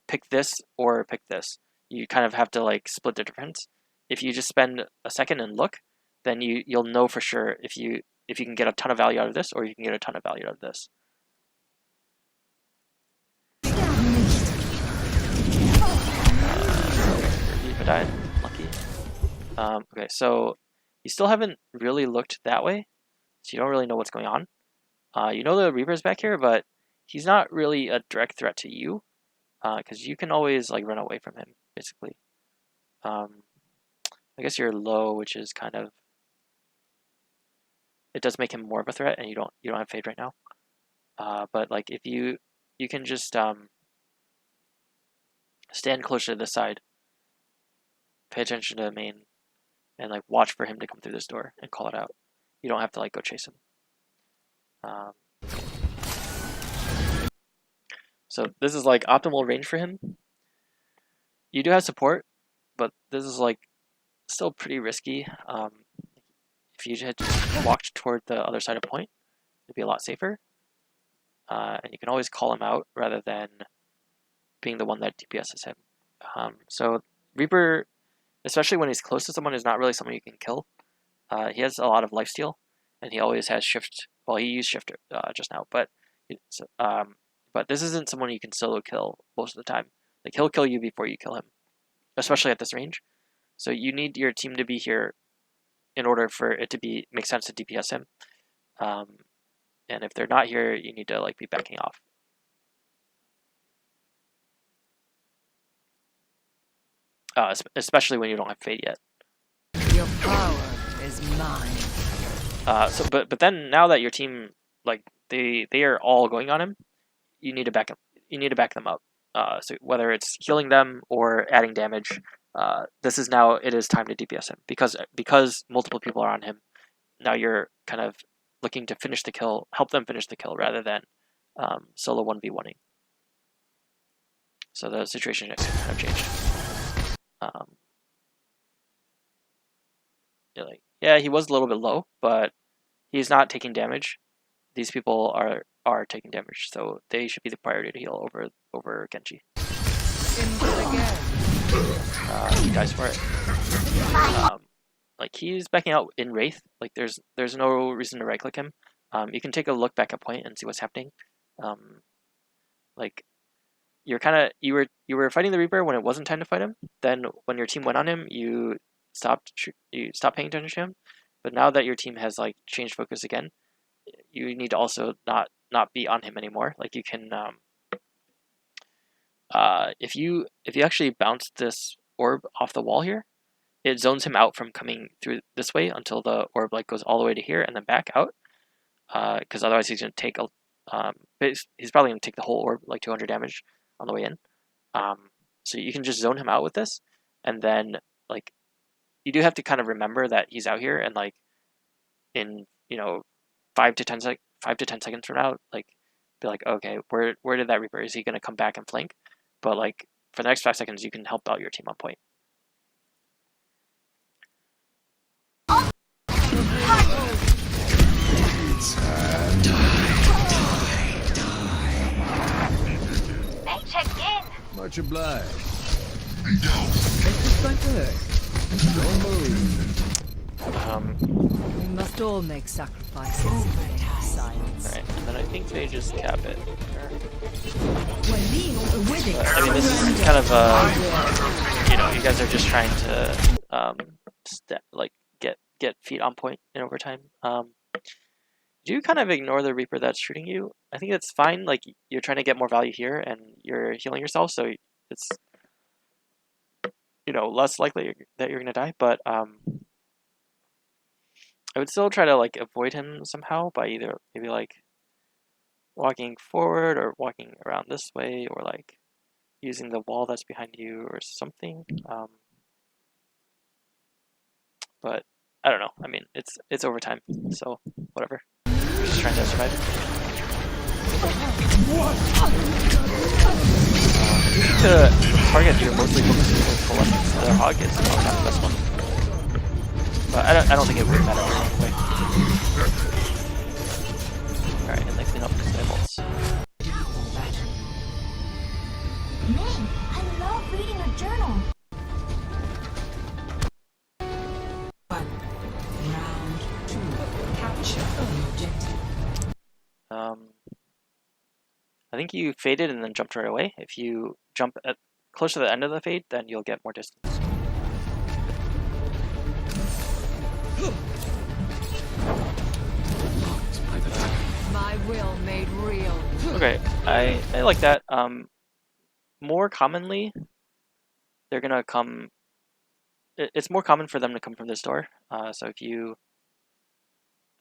pick this or pick this. You kind of have to like split the difference. If you just spend a second and look, then you'll know for sure if you can get a ton of value out of this or you can get a ton of value out of this. So died. Lucky. Okay, so you still haven't really looked that way, so you don't really know what's going on. You know the Reaper's back here, but he's not really a direct threat to you, because you can always like run away from him, basically. I guess you're low, which is kind of it does make him more of a threat, and you don't have fade right now. But like if you can just stand closer to this side, pay attention to the main, and like watch for him to come through this door and call it out. You don't have to like go chase him. So this is like optimal range for him. You do have support, but this is like still pretty risky. If you had just walked toward the other side of point, it'd be a lot safer. And you can always call him out rather than being the one that DPSs him. So Reaper, especially when he's close to someone, is not really someone you can kill. He has a lot of lifesteal, and he always has shift. Well, he used shift just now, but this isn't someone you can solo kill most of the time. Like he'll kill you before you kill him, especially at this range. So you need your team to be here in order for it to make sense to DPS him. And if they're not here, you need to like be backing off. Especially when you don't have fade yet. Your power is mine. But then now that your team like they are all going on him, you need to back them. You need to back them up. So whether it's healing them or adding damage, it is time to DPS him because multiple people are on him. Now you're kind of looking to finish the kill, help them finish the kill rather than DPS him. So like if you can get like a 2-3 kills, you can DPS him. But if you don't have fade yet, you need to solo 1v1ing. So the situation kind of changed. Yeah, he was a little bit low, but he's not taking damage. These people are taking damage, so they should be the priority to heal over Genji. He dies for it. Like he's backing out in Wraith. Like there's no reason to right click him. You can take a look back at point and see what's happening. Like you were fighting the Reaper when it wasn't time to fight him. Then when your team went on him, you stopped paying attention to him. But now that your team has like changed focus again, you need to also not be on him anymore. Like you can if you actually bounce this orb off the wall here, it zones him out from coming through this way until the orb like goes all the way to here and then back out. Because otherwise he's gonna take he's probably gonna take the whole orb, like 200 damage on the way in. So you can just zone him out with this, and then like you do have to kind of remember that he's out here, and like in 5 to 10 seconds from now, like be like, okay, where did that Reaper? Is he gonna come back and flank? But like for the next 5 seconds, you can help out your team on point. They check in. Much obliged. It's going to hurt. We must all make sacrifices. Silence. Alright, and then I think they just cap it. When being with it, I mean, this is kind of you guys are just trying to get feet on point in overtime. Do you kind of ignore the Reaper that's shooting you? I think it's fine. Like you're trying to get more value here, and you're healing yourself, so it's less likely that you're gonna die. But I would still try to like avoid him somehow by either maybe like walking forward or walking around this way, or like using the wall that's behind you or something. But I don't know. I mean, it's overtime, so whatever. We're just trying to survive. You need to target you're mostly focusing with collecting the hog is probably not the best one. But I don't think it would matter anyway. Alright, and they clean up the tables. Man, I love reading a journal. round 2, capture the objective. I think you faded and then jumped right away. If you jump close to the end of the fade, then you'll get more distance. My will made real. Okay, I like that. More commonly, they're gonna come. It's more common for them to come from this door. So if you,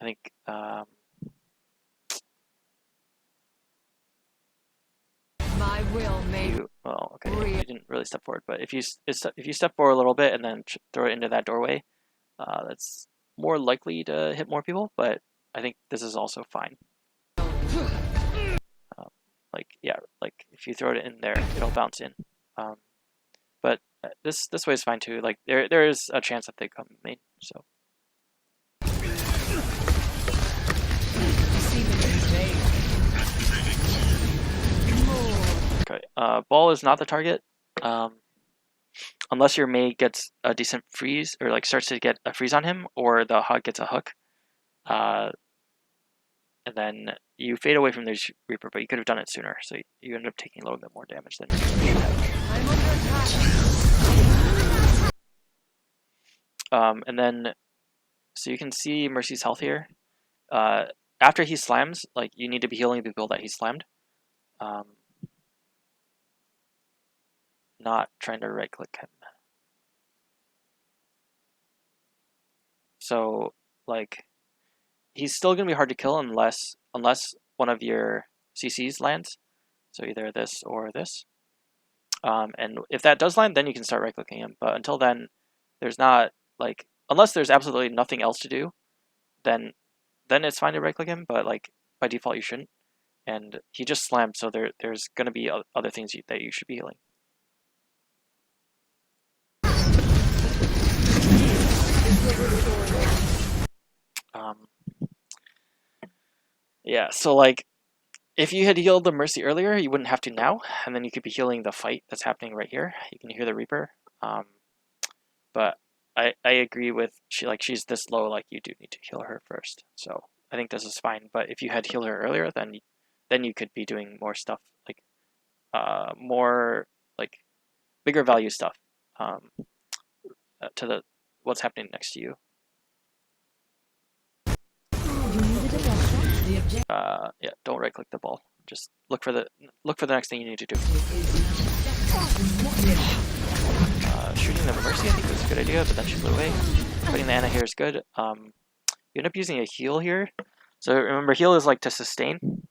I think, My will made well, okay, you didn't really step forward, but if you step forward a little bit and then throw it into that doorway, that's more likely to hit more people. But I think this is also fine. Like if you throw it in there, it'll bounce in. But this way is fine too. Like there is a chance that they come main. So okay, ball is not the target. Unless your Mei gets a decent freeze or like starts to get a freeze on him, or the hog gets a hook. And then you fade away from the Reaper, but you could have done it sooner, so you end up taking a little bit more damage than you should have. And then, so you can see Mercy's health here. After he slams, like you need to be healing the people that he slammed. Not trying to right click him. So like he's still gonna be hard to kill unless one of your CCs lands. So either this or this. And if that does land, then you can start right clicking him. But until then, there's not like unless there's absolutely nothing else to do, then it's fine to right click him. But like by default, you shouldn't. and he just slammed, so there's going to be other things that you should be healing. Yeah, so like if you had healed the Mercy earlier, you wouldn't have to now, and then you could be healing the fight that's happening right here. You can hear the Reaper, but I agree with she's this low, like you do need to heal her first. So I think this is fine. But if you had healed her earlier, then you could be doing more stuff like more like bigger value stuff to the what's happening next to you. Yeah, don't right click the ball. Just look for the next thing you need to do. Shooting the Mercy I think was a good idea, but then she flew away. Putting the Ana here is good. You end up using a heal here. So remember, heal is like to sustain.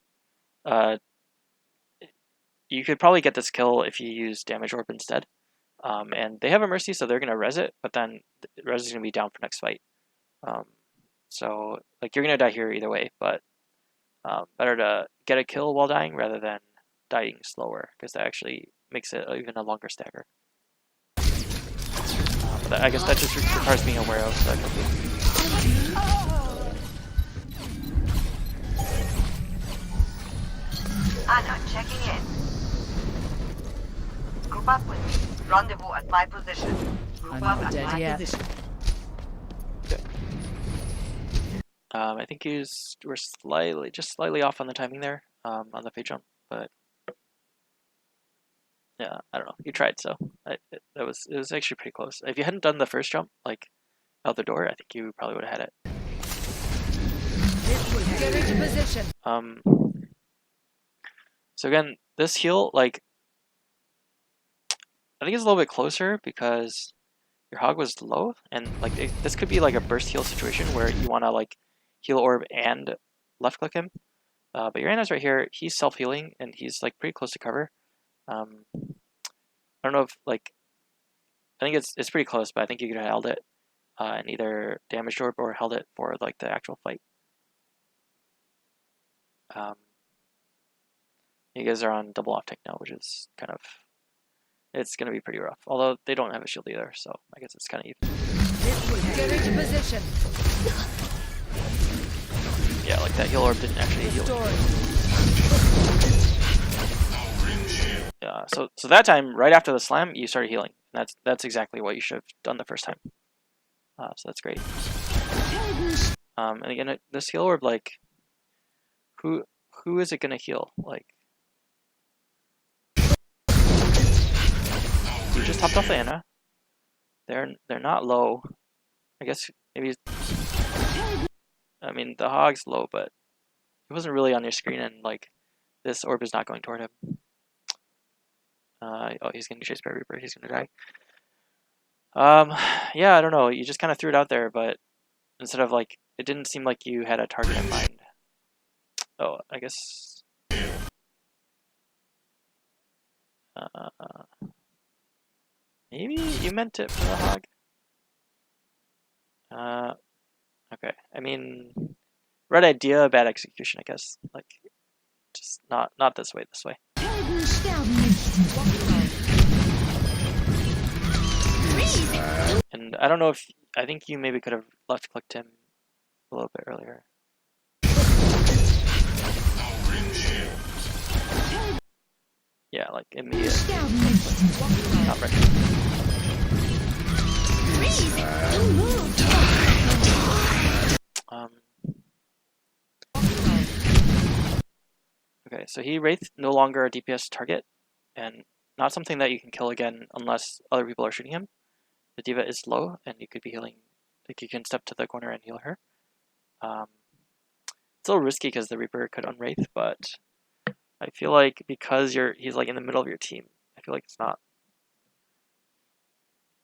You could probably get this kill if you use Damage Orb instead. And they have a Mercy, so they're going to res it, but then the res is going to be down for next fight. So like you're going to die here either way, but better to get a kill while dying rather than dying slower, because that actually makes it even a longer stagger. But I guess that just requires being aware of that. Ana checking in. Group up with me. Rendezvous at my position. Group I'm up not at dead my yet. position. I think we're slightly off on the timing there, on the fade jump, but yeah, I don't know. You tried, so it was actually pretty close. If you hadn't done the first jump, like out the door, I think you probably would have had it. Get into position. So again, this heal, like, I think it's a little bit closer because your hog was low, and like this could be like a burst heal situation where you want to like heal orb and left click him. But your Ana's right here. He's self healing and he's like pretty close to cover. I don't know if like I think it's pretty close, but I think you could have held it and either damaged orb or held it for like the actual fight. You guys are on double optic now, which is kind of it's gonna be pretty rough. Although they don't have a shield either, so I guess it's kind of even. Get into position. Yeah, like that heal orb didn't actually heal. Yeah, so that time, right after the slam, you started healing. And that's exactly what you should have done the first time. So that's great. And again, this heal orb, like, who is it gonna heal? Like, you just hopped off the Ana. They're not low. I guess maybe. I mean, the hog's low, but he wasn't really on your screen, and like this orb is not going toward him. Oh, he's getting chased by Reaper. He's gonna die. Yeah, I don't know. You just kind of threw it out there, but instead of like, it didn't seem like you had a target in mind. Oh, I guess. Maybe you meant it for the hog. Okay. I mean, right idea, bad execution, I guess. Like, just not this way. This way. And I don't know if I think you maybe could have left clicked him a little bit earlier. Yeah, like immediately. Not right. Okay, so he Wraith no longer a DPS target, and not something that you can kill again unless other people are shooting him. The D.Va is low, and you could be healing. Like you can step to the corner and heal her. It's a little risky because the Reaper could unwraith, but I feel like because he's like in the middle of your team, I feel like it's not.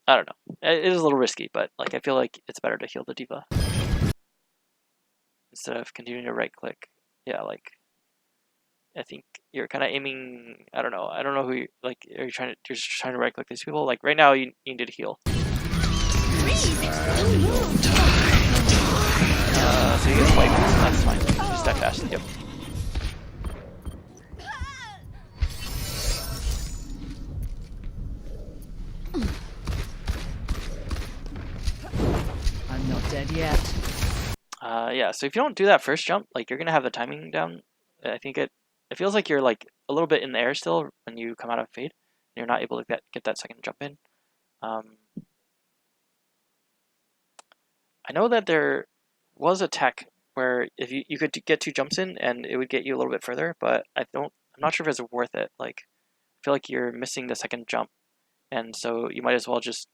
I don't know. It is a little risky, but like I feel like it's better to heal the D.Va instead of continuing to right click. Yeah, like I think you're kind of aiming. I don't know. I don't know who you like. Are you trying to? You're just trying to right click these people. Like right now, you need to heal. So you get wiped. That's fine. Just die fast. Yep. I'm not dead yet. Yeah, so if you don't do that first jump, like, you're gonna have the timing down. I think it feels like you're like a little bit in the air still when you come out of fade, and you're not able to get that second jump in. I know that there was a tech where if you could get 2 jumps in and it would get you a little bit further, but I'm not sure if it's worth it. Like, I feel like you're missing the second jump, and so you might as well just.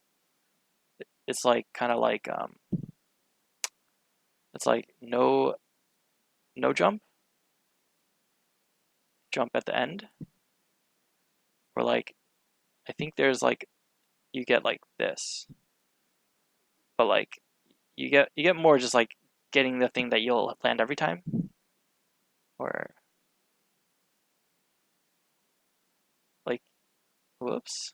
It's like kind of like it's like no jump at the end, or like I think there's like you get like this, but like you get more just like getting the thing that you'll land every time, or like whoops.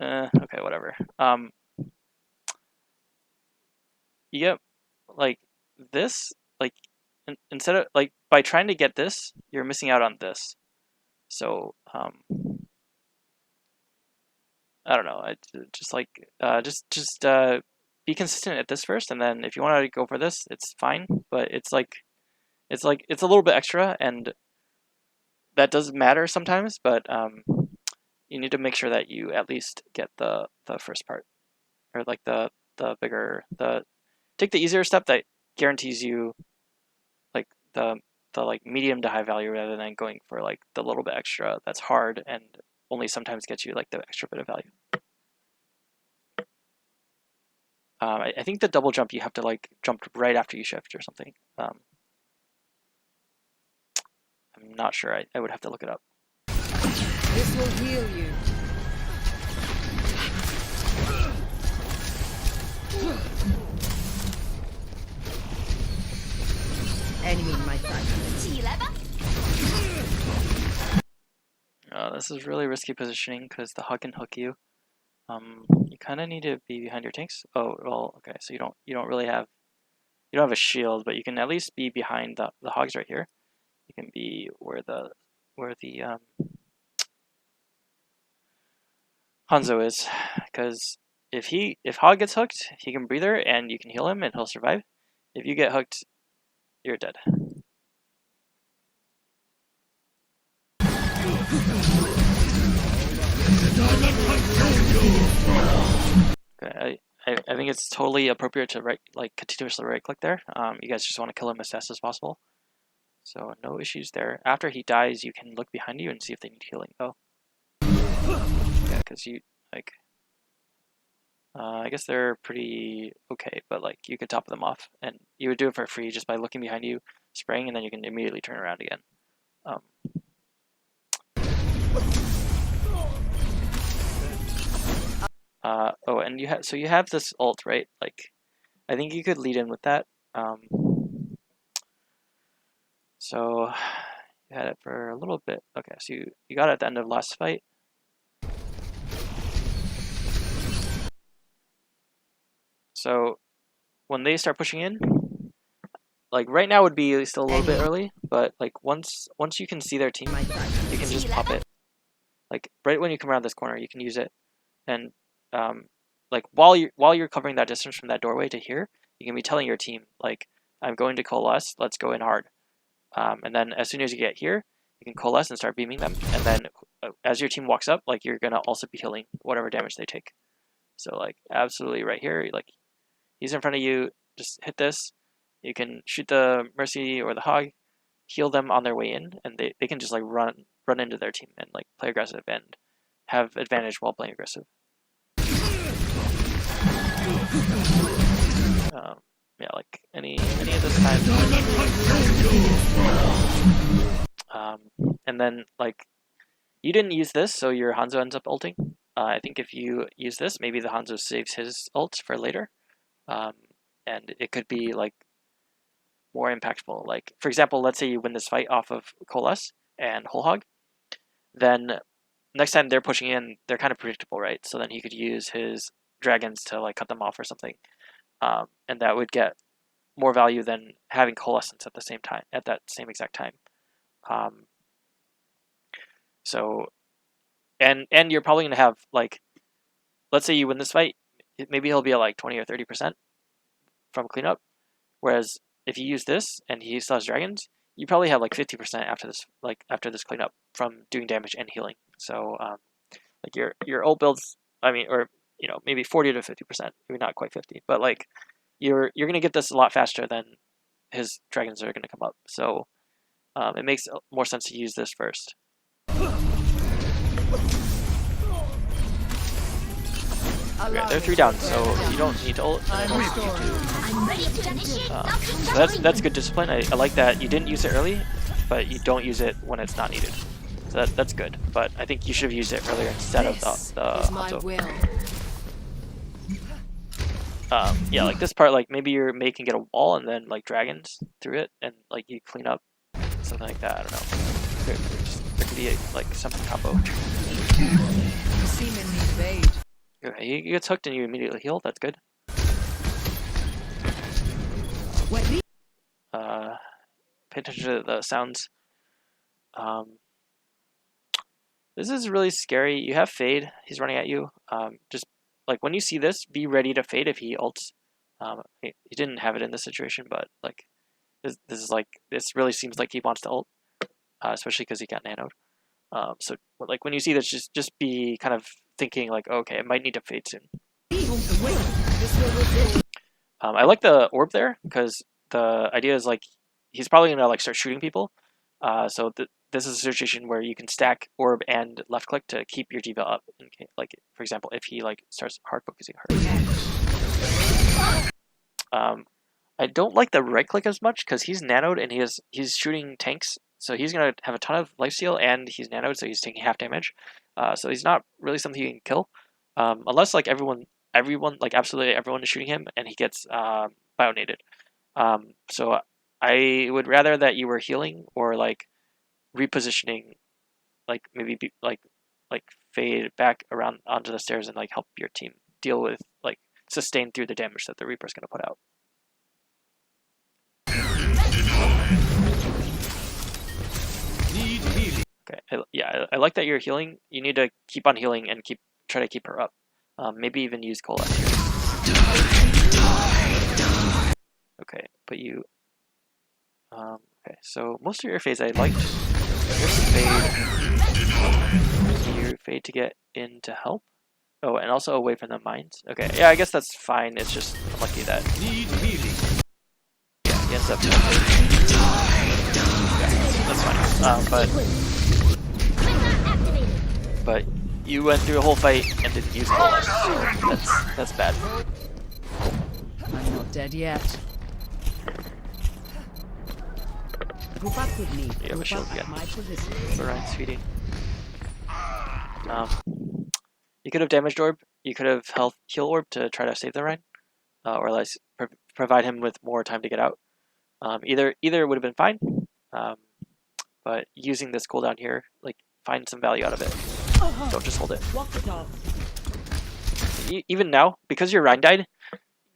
Okay, whatever. You get like this, like instead of like by trying to get this, you're missing out on this. So I don't know. I just like just be consistent at this first, and then if you want to go for this, it's fine. But it's a little bit extra, and that does matter sometimes. But you need to make sure that you at least get the first part, or like the bigger take the easier step that guarantees you like the like medium to high value rather than going for like the little bit extra that's hard and only sometimes gets you like the extra bit of value. I think the double jump you have to like jump right after you shift or something. I'm not sure. I would have to look it up. This will heal you. Enemy in my sight. This is really risky positioning because the hug can hook you. You kind of need to be behind your tanks. Oh well, okay. So you don't really have a shield, but you can at least be behind the hogs right here. You can be where the Hanzo is, because if Hog gets hooked, he can breather and you can heal him and he'll survive. If you get hooked, you're dead. Okay, I think it's totally appropriate to continuously right click there. You guys just want to kill him as fast as possible. So no issues there. After he dies, you can look behind you and see if they need healing though. Yeah, because you like. I guess they're pretty okay, but like you could top them off, and you would do it for free just by looking behind you, spraying, and then you can immediately turn around again. Oh, and you have this ult, right? Like, I think you could lead in with that. So you had it for a little bit. Okay, so you got it at the end of last fight. So when they start pushing in, like right now would be still a little bit early, but like once you can see their team, you can just pop it. Like right when you come around this corner, you can use it, and like while you're covering that distance from that doorway to here, you can be telling your team like, I'm going to coalesce, let's go in hard. And then as soon as you get here, you can coalesce and start beaming them, and then as your team walks up, like you're gonna also be healing whatever damage they take. So like absolutely right here, like he's in front of you, just hit this. You can shoot the Mercy or the Hog, heal them on their way in, and they can just like run into their team and like play aggressive and have advantage while playing aggressive. Yeah, like any of this time. And then like you didn't use this, so your Hanzo ends up ulting. I think if you use this, maybe the Hanzo saves his ult for later, and it could be like more impactful. Like for example, let's say you win this fight off of Coalesce and Whole Hog, then next time they're pushing in, they're kind of predictable, right? So then he could use his dragons to like cut them off or something, and that would get more value than having Coalescence at that same exact time. So and you're probably gonna have like, let's say you win this fight, maybe he'll be at like 20 or 30% from cleanup. Whereas if you use this and he still has dragons, you probably have like 50% after this cleanup from doing damage and healing. So like your ult builds, I mean, or maybe 40 to 50%, maybe not quite 50, but like you're gonna get this a lot faster than his dragons are gonna come up. So it makes more sense to use this first. Okay, they're 3 down, so you don't need to ult. I'm restored. I'm ready to initiate So that's good discipline. I like that you didn't use it early, but you don't use it when it's not needed. So that's good. But I think you should have used it earlier instead of the Is my Hanzo. will. Yeah, like this part, like maybe your mate can get a wall and then like dragons through it, and like you clean up something like that. I don't know. There could be like some combo. You seamen need aid. Okay, he gets hooked and you immediately heal. That's good. Pay attention to the sounds. This is really scary. You have fade. He's running at you. Just like when you see this, be ready to fade if he ults. He didn't have it in this situation, but like this really seems like he wants to ult, especially because he got nanoed. So like when you see this, just be kind of thinking like, okay, I might need to fade soon. I like the orb there because the idea is like he's probably gonna like start shooting people. So this is a situation where you can stack orb and left click to keep your diva up. In case, like for example, if he like starts hard focusing her. I don't like the right click as much because he's nanoed and he's shooting tanks. So he's gonna have a ton of lifesteal and he's nanoed, so he's taking half damage. So he's not really something you can kill, unless like everyone, like absolutely everyone is shooting him and he gets bionated. So I would rather that you were healing or like repositioning, like maybe like fade back around onto the stairs and like help your team deal with like sustain through the damage that the Reaper's gonna put out. Okay, I like that you're healing. You need to keep on healing and try to keep her up. Maybe even use Cola here. Okay, but you. Okay, so most of your phase I liked. This fade. You fade to get in to help. Oh, and also away from the mines. Okay, yeah, I guess that's fine. It's just unlucky that. Yeah, he ends up. Yeah, that's fine. But you went through a whole fight and didn't use Cola. That's bad. I'm not dead yet. Group up with me. You have a shield again. My position. For Ryan's feeding. You could have damaged orb. You could have heal orb to try to save the Ryan, or at least provide him with more time to get out. Either would have been fine. But using this cooldown here, like find some value out of it. Don't just hold it. Even now, because your Ryan died,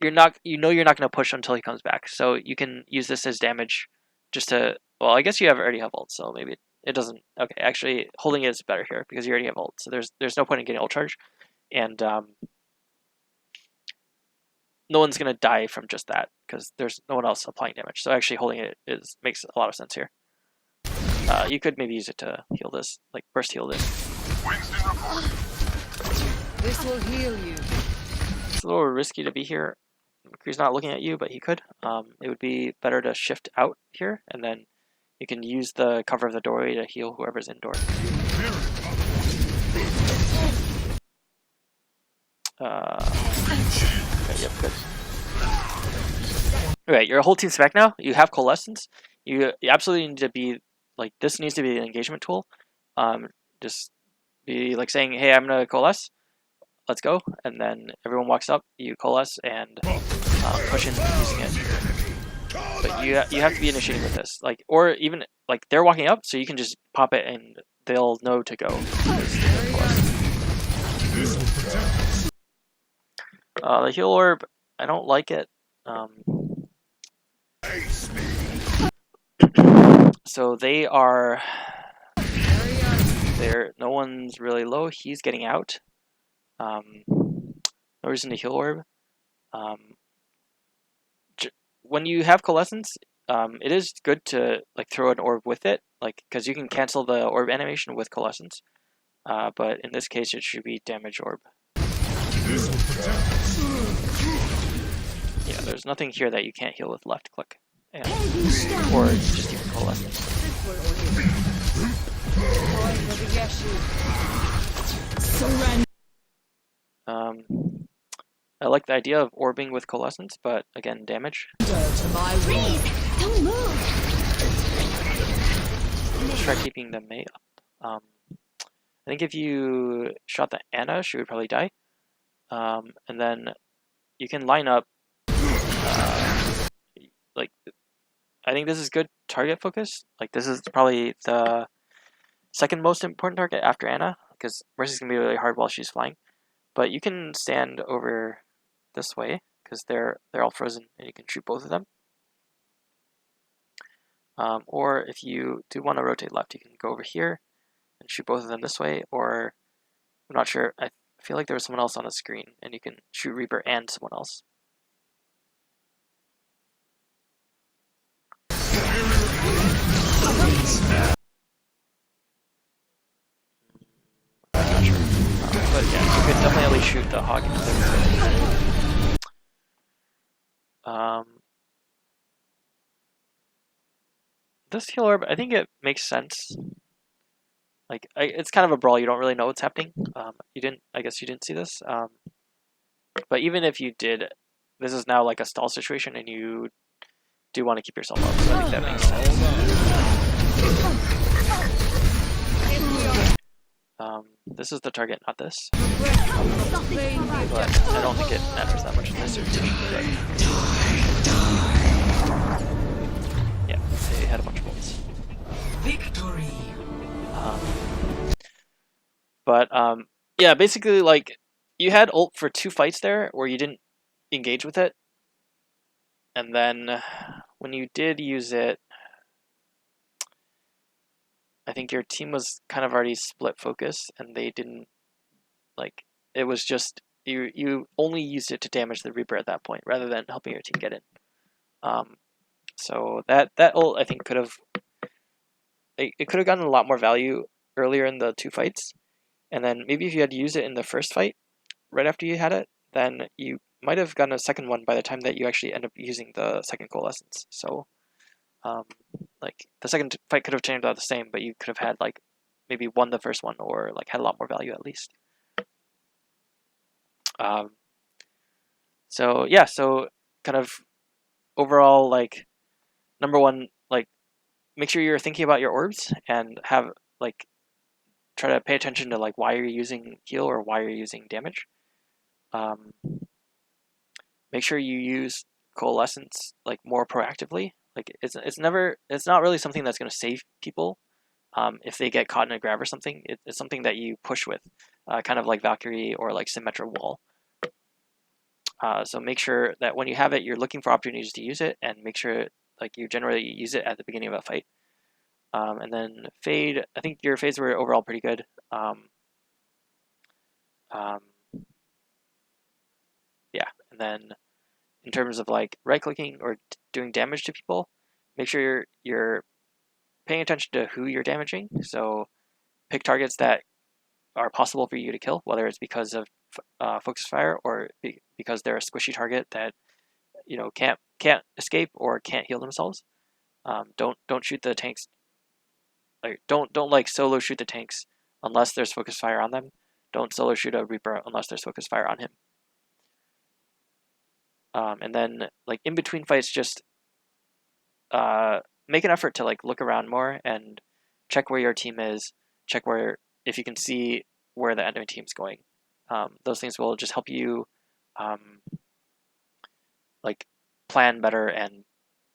you're not gonna push until he comes back. So you can use this as damage, just to. Well, I guess you already have ult, so maybe it doesn't. Okay, actually, holding it is better here because you already have ult. So there's no point in getting ult charge, and no one's gonna die from just that because there's no one else applying damage. So actually, holding it makes a lot of sense here. You could maybe use it to heal this, like burst heal this. This will heal you. It's a little risky to be here. He's not looking at you, but he could. It would be better to shift out here, and then you can use the cover of the doorway to heal whoever's indoor. Okay, yep, good. Okay, your whole team's back now. You have coalescence. You absolutely need to be like this. Needs to be an engagement tool. Just be like saying, "Hey, I'm gonna coalesce. Let's go," and then everyone walks up. You coalesce and push in using it. But you have to be initiating with this, like, or even like they're walking up, so you can just pop it and they'll know to go. The heal orb, I don't like it. So they are. there. No one's really low. He's getting out. No reason to heal orb. When you have coalescence, it is good to like throw an orb with it, like because you can cancel the orb animation with coalescence. But in this case, it should be damage orb. Yeah, there's nothing here that you can't heal with left click, and, or just even coalescence. I like the idea of orbing with coalescence, but again, damage. To my read. Don't move. Let's try keeping the Mei up. I think if you shot the Anna, she would probably die. And then you can line up, like, I think this is good target focus. Like, this is probably the second most important target after Anna, because Mercy's going to be really hard while she's flying. But you can stand over this way, because they're all frozen, and you can shoot both of them. Or if you do want to rotate left, you can go over here and shoot both of them this way, or I'm not sure. I feel like there was someone else on the screen, and you can shoot Reaper and someone else. I'm not sure. But yeah, you could definitely shoot the Hog into the this heal orb, I think it makes sense. Like, it's kind of a brawl. You don't really know what's happening. I guess you didn't see this. But even if you did, this is now like a stall situation, and you do want to keep yourself up. So I think that makes sense. This is the target, not this. But I don't think it matters that much in this situation. Yeah, they had a bunch of bullets. Victory. Yeah, basically, like, you had ult for 2 fights there where you didn't engage with it, and then when you did use it, I think your team was kind of already split focus, and they didn't, like, it was just, you only used it to damage the Reaper at that point, rather than helping your team get in. So that ult, I think, could have, it could have gotten a lot more value earlier in the 2 fights, and then maybe if you had used it in the first fight, right after you had it, then you might have gotten a second one by the time that you actually end up using the second coalescence. So, like, the second fight could have turned out the same, but you could have had, like, maybe won the first one, or, like, had a lot more value at least. So, yeah, so kind of overall, like, number one, like, make sure you're thinking about your orbs and have, like, try to pay attention to, like, why you're using heal or why you're using damage. Make sure you use coalescence, like, more proactively. Like, it's not really something that's going to save people if they get caught in a grab or something. It's something that you push with, kind of like Valkyrie or like Symmetra Wall. So make sure that when you have it, you're looking for opportunities to use it, and make sure, like, you generally use it at the beginning of a fight. And then fade, I think your fades were overall pretty good. Yeah, and then in terms of, like, right-clicking or doing damage to people, make sure you're paying attention to who you're damaging. So pick targets that are possible for you to kill, whether it's because of focus fire or because they're a squishy target that, you know, can't escape or can't heal themselves. Don't shoot the tanks. Like, don't like solo shoot the tanks unless there's focus fire on them. Don't solo shoot a Reaper unless there's focus fire on him. And then, like, in between fights, just make an effort to, like, look around more and check where your team is, check where, if you can see where the enemy team's going. Those things will just help you like, plan better and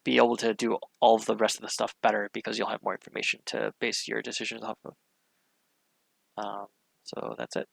be able to do all of the rest of the stuff better, because you'll have more information to base your decisions off of. So that's it.